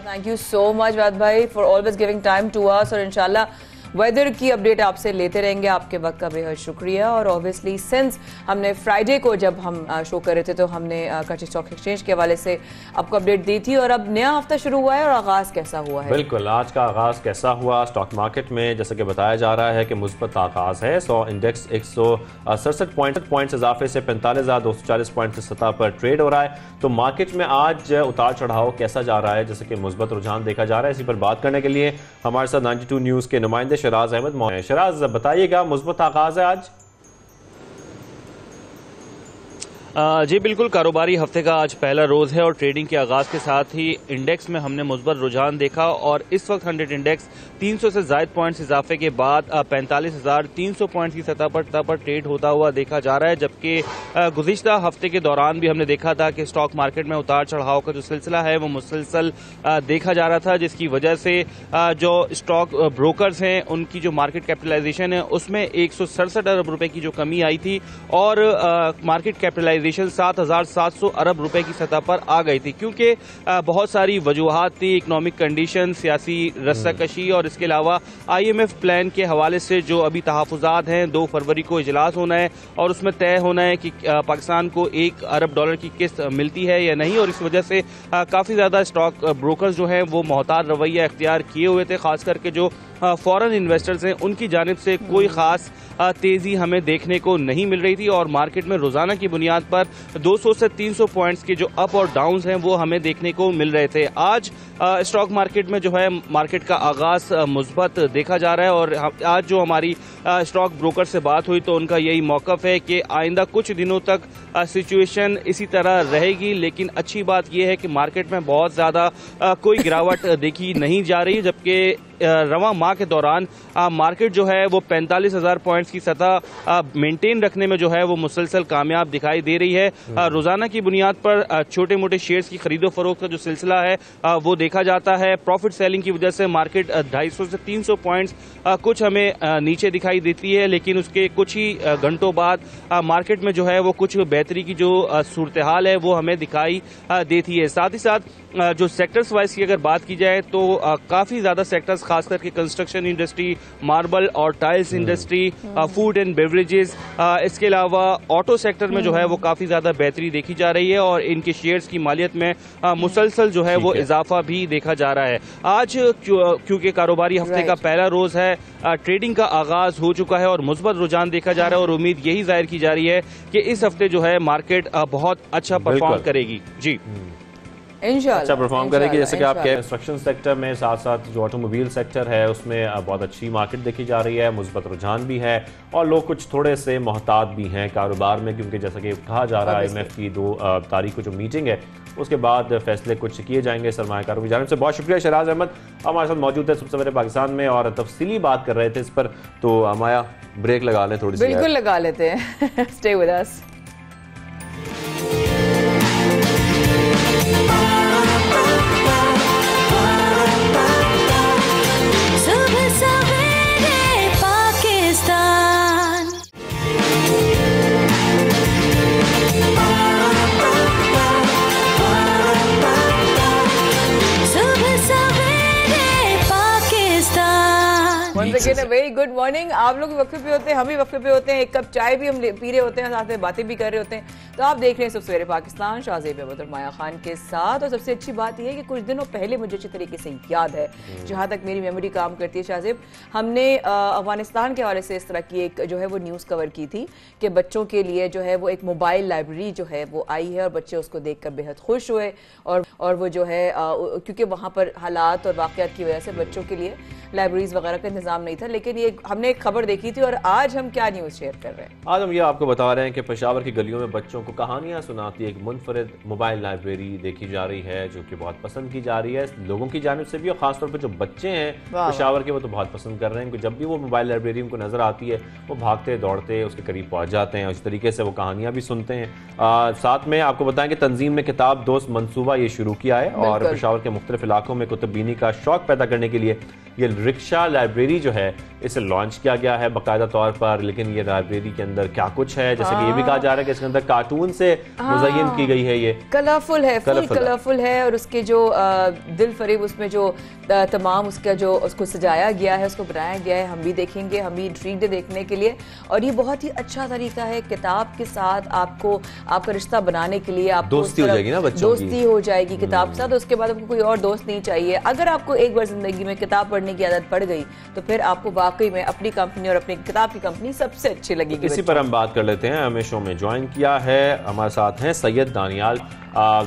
थैंक यू सो मच वाद भाई for always giving time to us, और इंशाल्लाह वेदर की अपडेट आपसे लेते रहेंगे। आपके वक्त का बेहद शुक्रिया। और ऑब्वियसली सिंस हमने फ्राइडे को जब हम शो कर रहे थे तो हमने कराची स्टॉक एक्सचेंज के हवाले से आपको अपडेट दी थी, और अब नया हफ्ता शुरू हुआ है और आगाज कैसा हुआ है? बिल्कुल, आज का आगाज कैसा हुआ स्टॉक मार्केट में, जैसे कि बताया जा रहा है कि मुस्बत आगाज है। 100 इंडेक्स 167 पॉइंट्स इजाफे से 45,240 पॉइंट की सतह पर ट्रेड हो रहा है। तो मार्केट में आज उतार चढ़ाव कैसा जा रहा है, जैसे कि मुस्बत रुझान देखा जा रहा है, इसी पर बात करने के लिए हमारे साथ 92 न्यूज के नुमाइंदे शराज अहमद मौजूद हैं। शराज बताइएगा, मुस्बत आगाज है आज? जी बिल्कुल, कारोबारी हफ्ते का आज पहला रोज है और ट्रेडिंग के आगाज के साथ ही इंडेक्स में हमने मुस्बत रुझान देखा और इस वक्त 100 इंडेक्स 300 से ज्यादा पॉइंट्स इजाफे के बाद 45,300 पॉइंट्स की सतह पर ट्रेड होता हुआ देखा जा रहा है। जबकि गुज़िश्ता हफ्ते के दौरान भी हमने देखा था कि स्टॉक मार्केट में उतार चढ़ाव का जो सिलसिला है वो मुसलसल देखा जा रहा था, जिसकी वजह से जो स्टॉक ब्रोकर्स हैं उनकी जो मार्केट कैपिटलाइजेशन है उसमें 167 अरब रुपए की जो कमी आई थी और मार्केट कैपिटलाइजेशन 7,700 अरब रुपए की सतह पर आ गई थी, क्योंकि बहुत सारी वजूहात थी, इकोनॉमिक कंडीशन, सियासी रस्साकशी और इसके अलावा IMF प्लान के हवाले से जो अभी तहफ़्फ़ुज़ात हैं। 2 फरवरी को इजलास होना है और उसमें तय होना है कि पाकिस्तान को $1 अरब की किस्त मिलती है या नहीं, और इस वजह से काफ़ी ज़्यादा स्टॉक ब्रोकर्स जो हैं वो मोहतात रवैया इख्तियार किए हुए थे। खास करके जो फॉरेन इन्वेस्टर्स हैं उनकी जानिब से कोई ख़ास तेज़ी हमें देखने को नहीं मिल रही थी और मार्केट में रोज़ाना की बुनियाद पर 200 से 300 पॉइंट्स के जो अप और डाउन्स हैं वो हमें देखने को मिल रहे थे। आज स्टॉक मार्केट में जो है मार्केट का आगाज मुस्बत देखा जा रहा है और आज जो हमारी स्टॉक ब्रोकर से बात हुई तो उनका यही मौक़िफ़ है कि आइंदा कुछ दिनों तक सिचुएशन इसी तरह रहेगी, लेकिन अच्छी बात यह है कि मार्केट में बहुत ज़्यादा कोई गिरावट देखी नहीं जा रही, जबकि रवां माह के दौरान मार्केट जो है वो 45,000 पॉइंट्स की सतह मेंटेन रखने में जो है वो मुसलसल कामयाब दिखाई दे रही है। रोजाना की बुनियाद पर छोटे मोटे शेयर्स की खरीदो फरोख्त का जो सिलसिला है वो देखा जाता है। प्रॉफिट सेलिंग की वजह से मार्केट 250 से 300 पॉइंट्स कुछ हमें नीचे दिखाई देती है, लेकिन उसके कुछ ही घंटों बाद मार्केट में जो है वो कुछ बेहतरी की जो सूरत हाल है वो हमें दिखाई देती है। साथ ही साथ जो सेक्टर्स वाइज की अगर बात की जाए तो काफी ज्यादा सेक्टर्स खास करके कंस्ट्रक्शन इंडस्ट्री, मार्बल और tiles industry, food and beverages, इसके अलावा ऑटो सेक्टर में जो है वो काफी ज्यादा बेहतरी देखी जा रही है और इनके शेयर्स की मालियत में मुसलसल जो है वो इजाफा भी देखा जा रहा है। आज क्योंकि कारोबारी हफ्ते का पहला रोज है, ट्रेडिंग का आगाज हो चुका है और मुस्बत रुझान देखा जा रहा है और उम्मीद यही जाहिर की जा रही है कि इस हफ्ते जो है मार्केट बहुत अच्छा परफॉर्म करेगी। जी अच्छा परफॉर्म करेगी, जैसे कि आप कह कंस्ट्रक्शन सेक्टर में, साथ साथ जो ऑटोमोबाइल सेक्टर है उसमें बहुत अच्छी मार्केट देखी जा रही है, मुस्बत रुझान भी है और लोग कुछ थोड़े से मोहतात भी हैं कारोबार में, क्योंकि जैसा कि कहा जा रहा है IMF की 2 तारीख को जो मीटिंग है उसके बाद फैसले कुछ किए जाएंगे सरमायाकारों की जानिब से। बहुत शुक्रिया शराज अहमद हमारे साथ मौजूद है सबसे पहले पाकिस्तान में और तफसीली बात कर रहे थे इस पर। तो हमारा ब्रेक लगा लें थोड़ी सी। बिल्कुल लगा लेते हैं। Stay with us. Very good morning. आप लोग वक्फे पे होते हैं, हम भी वक्फे पे होते हैं, एक कप चाय भी हम पी रहे होते हैं, साथ में बातें भी कर रहे होते हैं। तो आप देख रहे हैं सवेरे पाकिस्तान शाहजेब अहमद और माया खान के साथ। और सबसे अच्छी बात यह है कि कुछ दिनों पहले मुझे अच्छी तरीके से याद है, जहां तक मेरी मेमोरी काम करती है शाहजेब, हमने अफगानिस्तान के हवाले से इस तरह की एक जो है वो न्यूज़ कवर की थी कि बच्चों के लिए जो है वो एक मोबाइल लाइब्रेरी जो है वो आई है और बच्चे उसको देख कर बेहद खुश हुए और वो जो है क्योंकि वहाँ पर हालात और वाक़यात की वजह से बच्चों के लिए लाइब्रेरीज वगैरह का इंतजाम प्रोग्राम नहीं था, लेकिन ये हमने एक खबर देखी थी और आज हम क्या न्यूज़ शेयर कर रहे हैं। आज हम ये आपको बता रहे हैं कि पेशावर की गलियों में बच्चों को कहानियां सुनाती एक मुनफरिद मोबाइल लाइब्रेरी देखी जा रही है, जो कि बहुत पसंद की जा रही है लोगों की जानिब से भी, और खासतौर पर जो बच्चे हैं पेशावर के वो तो बहुत पसंद कर रहे हैं। जब भी वो मोबाइल लाइब्रेरी उनको नजर आती है वो भागते दौड़ते उसके करीब पहुंच जाते हैं, उस तरीके से वो कहानियां भी सुनते हैं। साथ में आपको बताएं कि तंजीम ने किताब दोस्त मंसूबा ये शुरू किया है और पेशावर के मुख्तलिफ इलाकों में कुतुबीनी का शौक पैदा करने के लिए ये रिक्शा लाइब्रेरी जो है इसे लॉन्च किया गया है बाकायदा तौर पर। लेकिन ये लाइब्रेरी के अंदर क्या कुछ है, जैसे कि ये भी कहा जा रहा है कि इसके अंदर कार्टून से मुज़य्यन की गई है, ये कलरफुल है, फुल कलरफुल है, और उसके जो दिल फरेब उसमें जो तमाम उसका जो उसको सजाया गया है, उसको बनाया गया है, हम भी देखेंगे, हम भी इंट्रीग्ड देखने के लिए। और ये बहुत ही अच्छा तरीका है किताब के साथ आपको आपका रिश्ता बनाने के लिए। आपको दोस्ती हो जाएगी ना, बच्चों की दोस्ती हो जाएगी किताब के साथ, उसके बाद आपको कोई और दोस्त नहीं चाहिए। अगर आपको एक बार जिंदगी में किताब पढ़ने की आदत पड़ गई तो फिर आपको वाकई में अपनी कंपनी और अपनी किताब की कंपनी सबसे अच्छी लगेगी। इसी पर हम बात कर लेते हैं। हमें शो में ज्वाइन किया है, हमारे साथ हैं सैयद दानियाल।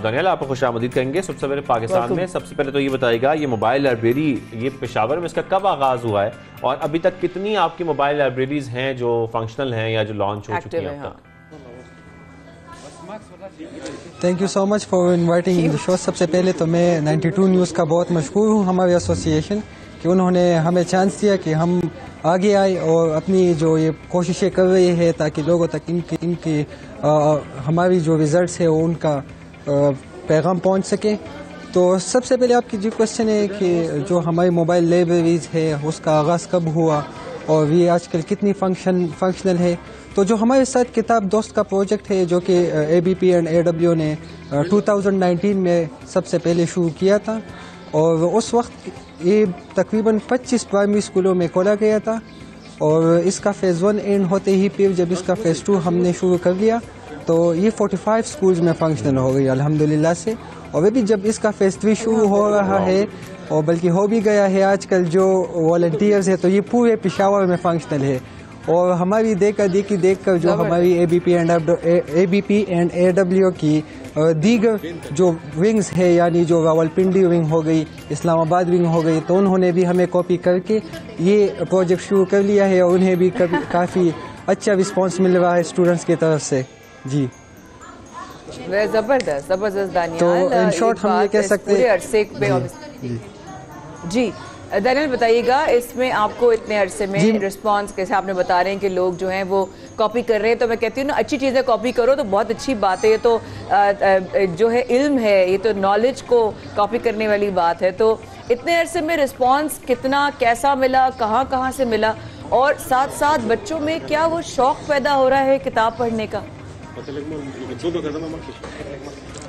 दानियाल, आपको खुशामदीद करेंगे। सबसे पहले पाकिस्तान में सबसे पहले तो ये बताइएगा, ये मोबाइल लाइब्रेरी ये पेशावर में इसका कब आगाज हुआ है और अभी तक कितनी आपकी मोबाइल लाइब्रेरीज हैं जो फंक्शनल हैं या जो लॉन्च हो चुकी हैं अब तक? Thank you so much for inviting in the show. सबसे पहले तो मैं 92 न्यूज़ का बहुत मशहूर हूँ, हमारे एसोसिएशन, कि उन्होंने हमें चांस दिया कि हम आगे आए और अपनी जो ये कोशिशें कर रही है ताकि लोगों तक इनकी हमारी जो रिजल्ट्स है वो उनका पैगाम पहुंच सके। तो सबसे पहले आपकी जो क्वेश्चन है कि जो हमारी मोबाइल लाइब्रेरीज है उसका आगाज़ कब हुआ और ये आजकल कितनी फंक्शनल है। तो जो हमारे साथ किताब दोस्त का प्रोजेक्ट है जो कि ABP एंड AW ने 2019 में सबसे पहले शुरू किया था, और उस वक्त ये तकरीबन 25 प्राइमरी स्कूलों में खोला गया था, और इसका फ़ेज़ 1 एंड होते ही फिर जब इसका फ़ेज़ 2 हमने शुरू कर लिया तो ये 45 स्कूल्स में फंक्शनल हो गई अल्हम्दुलिल्लाह से। और अभी जब इसका फ़ेज़ 3 शुरू हो रहा है और बल्कि हो भी गया है आजकल जो वॉलंटियर्स है, तो ये पूरे पेशावर में फंक्शनल है। और हमारी देखकर जो हमारी ABP एंड AW की दीगर जो विंग्स है, यानी जो रावलपिंडी विंग हो गई, इस्लामाबाद विंग हो गई, तो उन्होंने भी हमें कॉपी करके ये प्रोजेक्ट शुरू कर लिया है और उन्हें भी काफ़ी अच्छा रिस्पांस मिल रहा है स्टूडेंट्स की तरफ से। जी जबरदस्त दानियाल। तो इन शॉर्ट हम ये कह सकते हैं। जी दानियाल, बताइएगा इसमें आपको इतने अरसे में रिस्पांस कैसे, आपने बता रहे हैं कि लोग जो हैं वो कॉपी कर रहे हैं, तो मैं कहती हूँ ना अच्छी चीज़ें कॉपी करो तो बहुत अच्छी बात है। ये तो जो है इल्म है, ये तो नॉलेज को कॉपी करने वाली बात है। तो इतने अरसे में रिस्पांस कितना, कैसा मिला, कहाँ से मिला, और साथ साथ बच्चों में क्या वो शौक पैदा हो रहा है किताब पढ़ने का?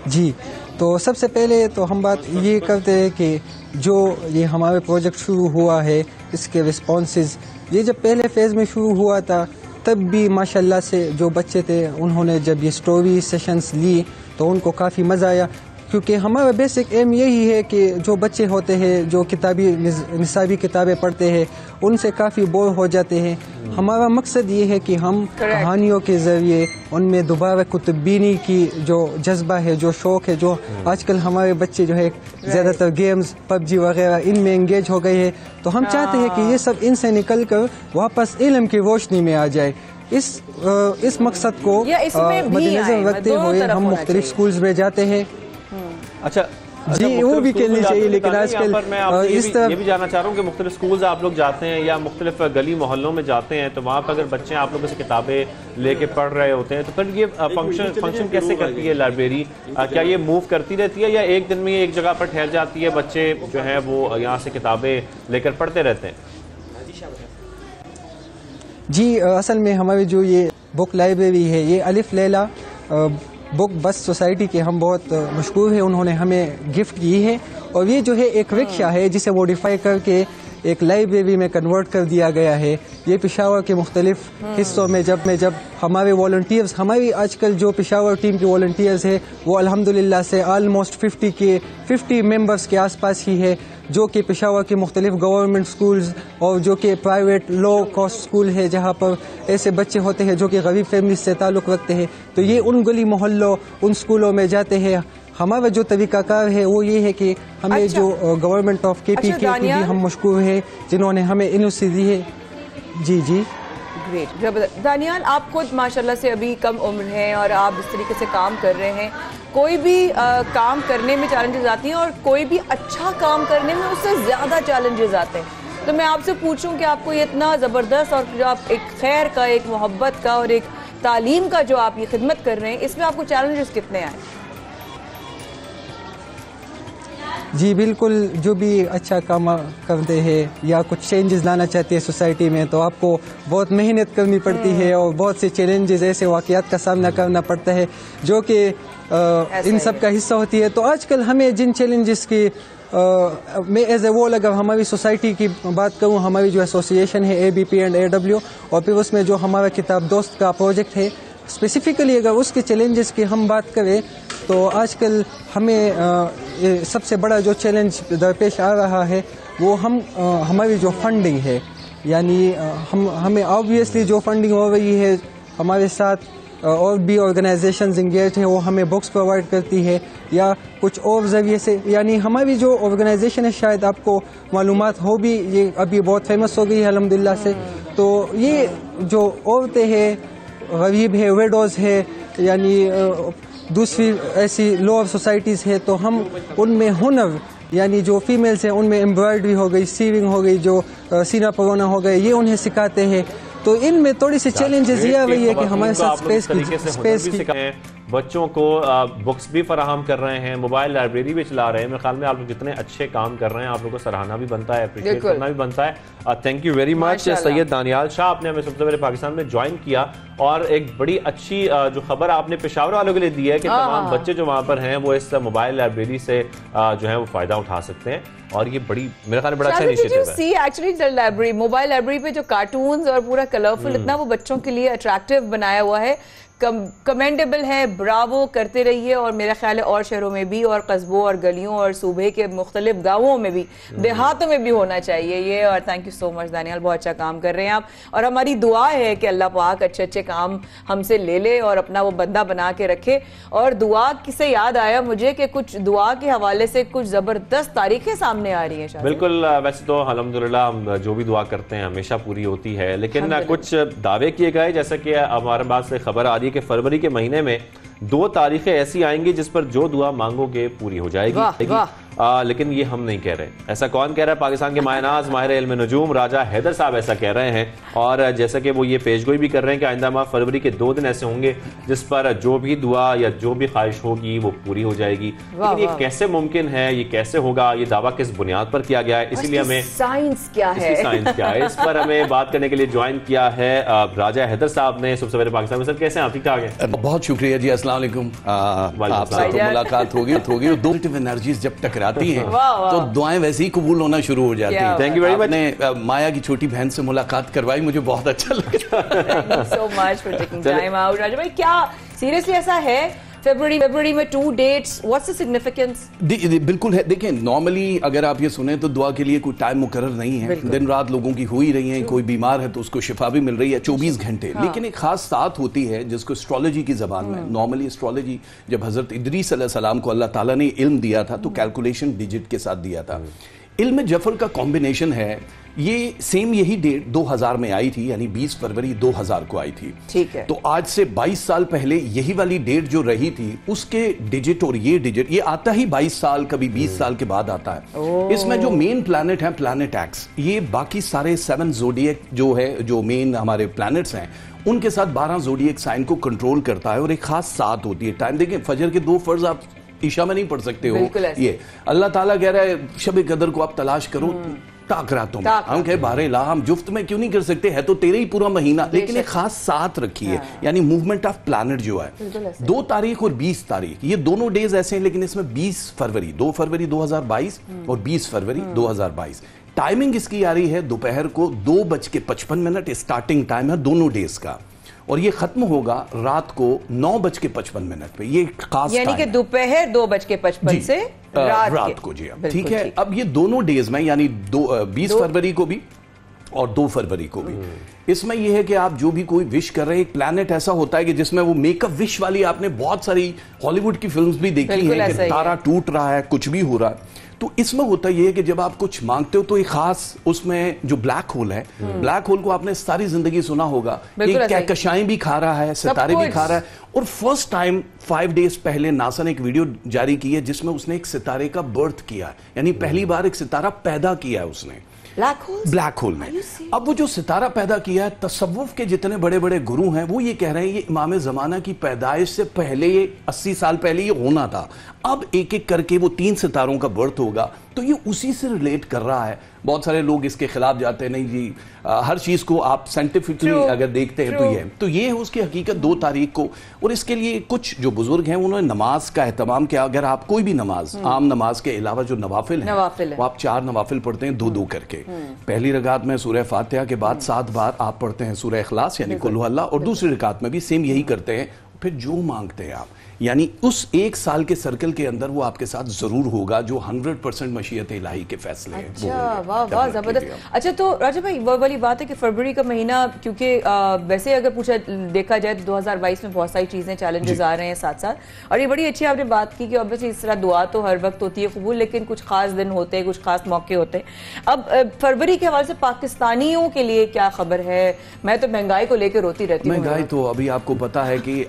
जी, तो सबसे पहले तो हम बात ये करते हैं कि जो ये हमारे प्रोजेक्ट शुरू हुआ है इसके रिस्पॉन्सेज, ये जब पहले फेज़ में शुरू हुआ था तब भी माशाल्लाह से जो बच्चे थे उन्होंने जब ये स्टोरी सेशंस ली तो उनको काफ़ी मज़ा आया, क्योंकि हमारा बेसिक एम यही है कि जो बच्चे होते हैं जो निसाबी किताबें पढ़ते हैं उनसे काफ़ी बोर हो जाते हैं। हमारा मकसद ये है कि हम कहानियों के ज़रिए उनमें दोबारा कुतुबीनी की जो जज्बा है, जो शौक़ है, जो आजकल हमारे बच्चे जो है ज़्यादातर गेम्स PUBG वगैरह इनमें एंगेज हो गए हैं, तो हम चाहते हैं कि ये सब इनसे निकल कर वापस इल्म की रोशनी में आ जाए। इस मकसद को मद्देनज़र रखते हुए हम मुख्तलिफ स्कूल्स में जाते हैं। अच्छा जी, वो भी खेलनी चाहिए, लेकिन आजकल मैं आपसे ये भी जानना चाह रहा हूँ कि मुख्तलिफ स्कूल्स आप लोग जाते हैं या मुख्तलिफ गली मोहल्लों में जाते हैं, तो वहाँ पर अगर बच्चे आप लोगों से किताबें लेके पढ़ रहे होते हैं तो फिर ये फंक्शन कैसे करती है लाइब्रेरी? क्या ये मूव करती रहती है या एक दिन में ये एक जगह पर ठहर जाती है, बच्चे जो है वो यहाँ से किताबें लेकर पढ़ते रहते हैं? जी, असल में हमारी जो ये बुक लाइब्रेरी है ये अलिफ लैला बुक बस सोसाइटी के हम बहुत मशहूर है, उन्होंने हमें गिफ्ट की है। और ये जो है एक रिक्शा है जिसे मॉडिफाई करके एक लाइब्रेरी में कन्वर्ट कर दिया गया है। ये पेशावर के मुख्तलिफ हिस्सों में जब हमारे वॉलंटियर्स, हमारी आजकल जो पेशावर टीम के वॉलंटियर्स है वो अल्हम्दुलिल्लाह से ऑलमोस्ट 50 मेंबर्स के आसपास ही है, जो कि पेशावर के मुख्तलिफ गवर्नमेंट स्कूल्स और जो कि प्राइवेट लो कॉस्ट स्कूल है जहाँ पर ऐसे बच्चे होते हैं जो कि गरीब फैमिली से ताल्लुक़ रखते हैं। तो ये उन गली मोहल्लों, उन स्कूलों में जाते हैं, हमारा जो तरीकाकार है वो ये है कि हमें जो गवर्नमेंट ऑफ KPK की भी हम मशकूर है जिन्होंने हमें यूनिवर्सिटी दी है। जी जी ग्रेट। दानियाल, आप खुद माशाल्लाह से अभी कम उम्र हैं और आप इस तरीके से काम कर रहे हैं। कोई भी काम करने में चैलेंजेस आती हैं और कोई भी अच्छा काम करने में उससे ज़्यादा चैलेंजेस आते हैं। तो मैं आपसे पूछूं कि आपको ये इतना ज़बरदस्त और जो आप एक खैर का, एक मोहब्बत का और एक तालीम का जो आप ये खिदमत कर रहे हैं, इसमें आपको चैलेंजेस कितने आए? जी बिल्कुल, जो भी अच्छा काम करते हैं या कुछ चेंजेस लाना चाहते हैं सोसाइटी में तो आपको बहुत मेहनत करनी पड़ती है और बहुत से चैलेंजेस ऐसे वाक़यात का सामना करना पड़ता है जो कि इन सब का हिस्सा होती है। तो आजकल हमें जिन चैलेंजेस की मैं एज ए वोल अगर हमारी सोसाइटी की बात करूँ, हमारी जो एसोसिएशन है ABP एंड AW और फिर उसमें जो हमारा किताब दोस्त का प्रोजेक्ट है, स्पेसिफिकली अगर उसके चैलेंजेस की हम बात करें तो आजकल हमें सबसे बड़ा जो चैलेंज दरपेश आ रहा है वो हमारी जो फंडिंग है, यानी हमें ऑब्वियसली जो फंडिंग हो रही है हमारे साथ और भी ऑर्गेनाइजेशंस इंगेज हैं वो हमें बुक्स प्रोवाइड करती है या कुछ और जरिए से, यानी हमारी जो ऑर्गेनाइजेशन है शायद आपको मालूमात हो भी, ये अभी बहुत फेमस हो गई है अल्हम्दुलिल्लाह से। तो ये जो औरतें हैं, गरीब है, विडोज़ है, यानी दूसरी ऐसी लोअर सोसाइटीज़ है, तो हम उनमें हुनर यानी जो फीमेल्स हैं उनमें एम्ब्रॉयडरी हो गई, सीविंग हो गई, जो सीना परोना हो गए, ये उन्हें सिखाते हैं। तो इनमें थोड़ी सी चैलेंजेस ये आ रही है कि हमारे साथ स्पेस की बच्चों को बुक्स भी फराहम कर रहे हैं, मोबाइल लाइब्रेरी भी चला रहे हैं। मेरे ख्याल में आप लोग जितने अच्छे काम कर रहे हैं आप लोग को सराहना भी बनता है, अप्रिशिएट करना भी बनता है। Thank you very much Syed Daniyal Shah, आपने हमें सबसे पहले पाकिस्तान में ज्वाइन किया और एक बड़ी अच्छी जो खबर आपने पेशावर वालों के लिए दी है कि तमाम बच्चे जो वहाँ पर हैं वो इस मोबाइल लाइब्रेरी से जो है वो फायदा उठा सकते हैं और ये बड़ी मेरे ख्याल में बड़ा अच्छा इनिशिएटिव है। सी एक्चुअली लाइब्रेरी, मोबाइल लाइब्रेरी पे जो कार्टून्स और पूरा कलरफुल इतना वो बच्चों के लिए अट्रैक्टिव बनाया हुआ है, कमेंडेबल है, ब्रावो करते रहिए। और मेरा ख्याल है और शहरों में भी और कस्बों और गलियों और सूबे के मुख्तलिफ गांवों में भी, देहातों में भी होना चाहिए ये। और thank you so much Daniyal, बहुत अच्छा काम कर रहे हैं आप और हमारी दुआ है कि अल्लाह पाक अच्छे अच्छे काम हमसे ले ले और अपना वो बंदा बना के रखे। और दुआ से याद आया मुझे कि कुछ दुआ के हवाले से कुछ जबरदस्त तारीखें सामने आ रही हैं। बिल्कुल, वैसे तो अल्हम्दुलिल्लाह हम जो भी दुआ करते हैं हमेशा पूरी होती है, लेकिन कुछ दावे किए गए जैसे कि हमारे पास से खबर आ रही है कि फरवरी के महीने में 2 तारीखें ऐसी आएंगी जिस पर जो दुआ मांगोगे पूरी हो जाएगी। लेकिन ये हम नहीं कह रहे। ऐसा कौन कह रहा है? पाकिस्तान के मायनाज माहिर इल्म नजूम राजा हैदर साहब ऐसा कह रहे हैं और जैसा कि वो ये पेशगोई भी कर रहे हैं कि आइंदा माह फरवरी के 2 दिन ऐसे होंगे जिस पर जो भी दुआ या जो भी ख्वाहिश होगी वो पूरी हो जाएगी। लेकिन ये कैसे मुमकिन है, ये कैसे होगा, ये दावा किस बुनियाद पर किया गया है, इसीलिए हमें साइंस क्या है इस पर हमें बात करने के लिए ज्वाइन किया है राजा हैदर साहब ने। सबसे पहले पाकिस्तान में सर कैसे हैं आप? ठीक ठाक हैं, बहुत शुक्रिया जी, अस्सलाम वालेकुम। आपसे तो मुलाकात होगी 2 एनर्जीज जब टकराती हैं तो दुआएं वैसे ही कबूल होना शुरू हो जाती हैं। Thank you very much. आपने माया की छोटी बहन से मुलाकात करवाई, मुझे बहुत अच्छा लगा। So much for taking time out. Raja भाई, क्या सीरियसली ऐसा है? फरवरी में 2 डेट्स, व्हाट्स द सिग्निफिकेंस? बिल्कुल है। देखिए, नॉर्मली अगर आप ये सुने तो दुआ के लिए कोई टाइम मुकर्रर नहीं है। दिन रात लोगों की हो ही रही है, कोई बीमार है तो उसको शिफा भी मिल रही है 24 घंटे। लेकिन एक खास साथ होती है जिसको एस्ट्रोलॉजी की जबान में, नॉर्मली एस्ट्रोलॉजी जब हजरत इदरीस अलैहिस्सलाम को अल्लाह ताला ने इल्म दिया था तो कैलकुलेशन डिजिट के साथ दिया था। इल्म जफर का कॉम्बिनेशन है, ये सेम यही डेट 2000 में आई थी, यानी 20 फरवरी 2000 को आई थी। ठीक है। तो आज से 22 साल पहले यही वाली डेट जो रही थी उसके डिजिट और ये डिजिट ये आता ही 22 साल कभी 20 साल के बाद आता है। इसमें जो मेन प्लैनेट है प्लैनेट एक्स, ये बाकी सारे 7 जोडिएक जो है, जो मेन हमारे प्लैनेट्स हैं उनके साथ 12 जोडिएक साइन को कंट्रोल करता है और एक खास साथ होती है। टाइम देखें, फजर के 2 फर्ज आप ईशा में नहीं पढ़ सकते हो। ये अल्लाह ताला कह रहा है शब कदर को आप तलाश करो ताकरातों में। हम कहे बारे ला हम जुफ्त में क्यों नहीं कर सकते, है तो तेरे ही पूरा महीना, लेकिन एक खास साथ रखी है, यानी मूवमेंट ऑफ प्लैनेट जो है। 2 तारीख और 20 तारीख ये दोनों डेज ऐसे हैं, लेकिन इसमें 20 फरवरी 2 फरवरी 2022 और 20 फरवरी 2022 टाइमिंग इसकी आ रही है दोपहर को 2:55 स्टार्टिंग टाइम है दोनों डेज का, और ये खत्म होगा रात को 9:55 पे। ये खास यानी कि दोपहर 2:55 से रात को। जी ठीक है। अब ये दोनों डेज में यानी 20 फरवरी को भी और 2 फरवरी को भी। इसमें यह है कि आप जो भी कोई विश कर रहे हैं, एक प्लैनेट ऐसा होता है कि जिसमें वो मेकअप विश वाली, आपने बहुत सारी हॉलीवुड की फिल्म्स भी देखी हैं कि तारा टूट रहा है, कुछ भी हो रहा है। तो इसमें होता यह है कि जब आप कुछ मांगते हो तो एक खास उसमें जो ब्लैक होल है, ब्लैक होल को आपने सारी जिंदगी सुना होगा, ये कहकशाएं भी खा रहा है, सितारे भी खा रहा है। और फर्स्ट टाइम 5 डेज पहले नासा ने एक वीडियो जारी की है जिसमें उसने एक सितारे का बर्थ किया है, यानी पहली बार एक सितारा पैदा किया है उसने ब्लैक होल में। अब वो जो सितारा पैदा किया है, तसव्वुफ के जितने बड़े बड़े गुरु हैं वो ये कह रहे हैं ये इमाम ज़माना की पैदाइश से पहले, ये 80 साल पहले ये होना था। अब एक एक करके वो 3 सितारों का बर्थ होगा, तो ये उसी से रिलेट कर रहा है। बहुत सारे लोग इसके खिलाफ जाते हैं, नहीं जी हर चीज को आप साइंटिफिकली अगर देखते हैं तो ये है उसकी हकीकत 2 तारीख को। और इसके लिए कुछ जो बुजुर्ग हैं उन्होंने नमाज का एहतमाम किया। अगर आप कोई भी नमाज, आम नमाज के अलावा जो नवाफिल है वो आप 4 नवाफिल पढ़ते हैं 2-2 करके। पहली रकात में सूरह फातिहा के बाद 7 बार आप पढ़ते हैं सूरह इखलास यानी कुल हु अल्लाह, और दूसरी रकात में भी सेम यही करते हैं। फिर जो मांगते हैं आप, यानी उस 1 साल के सर्कल के अंदर वो आपके साथ जरूर होगा जो 100% मशीयत इलाही के फैसले हैं। अच्छा, वाह वाह जबरदस्त। अच्छा, तो राजा भाई वो वाली बात है कि फरवरी का महीना, क्योंकि वैसे अगर पूछा देखा जाए तो 2022 में बहुत सारी चीजें चैलेंजेस आ रहे हैं साथ साथ, और ये बड़ी अच्छी आपने बात की कि ऑब्वियसली इस तरह दुआ तो हर वक्त होती है कबूल, लेकिन कुछ खास दिन होते हैं, कुछ खास मौके होते हैं। अब फरवरी के हवाले से पाकिस्तानियों के लिए क्या खबर है? मैं तो महंगाई को लेकर रोती रहती हूँ। महंगाई तो अभी आपको पता है कि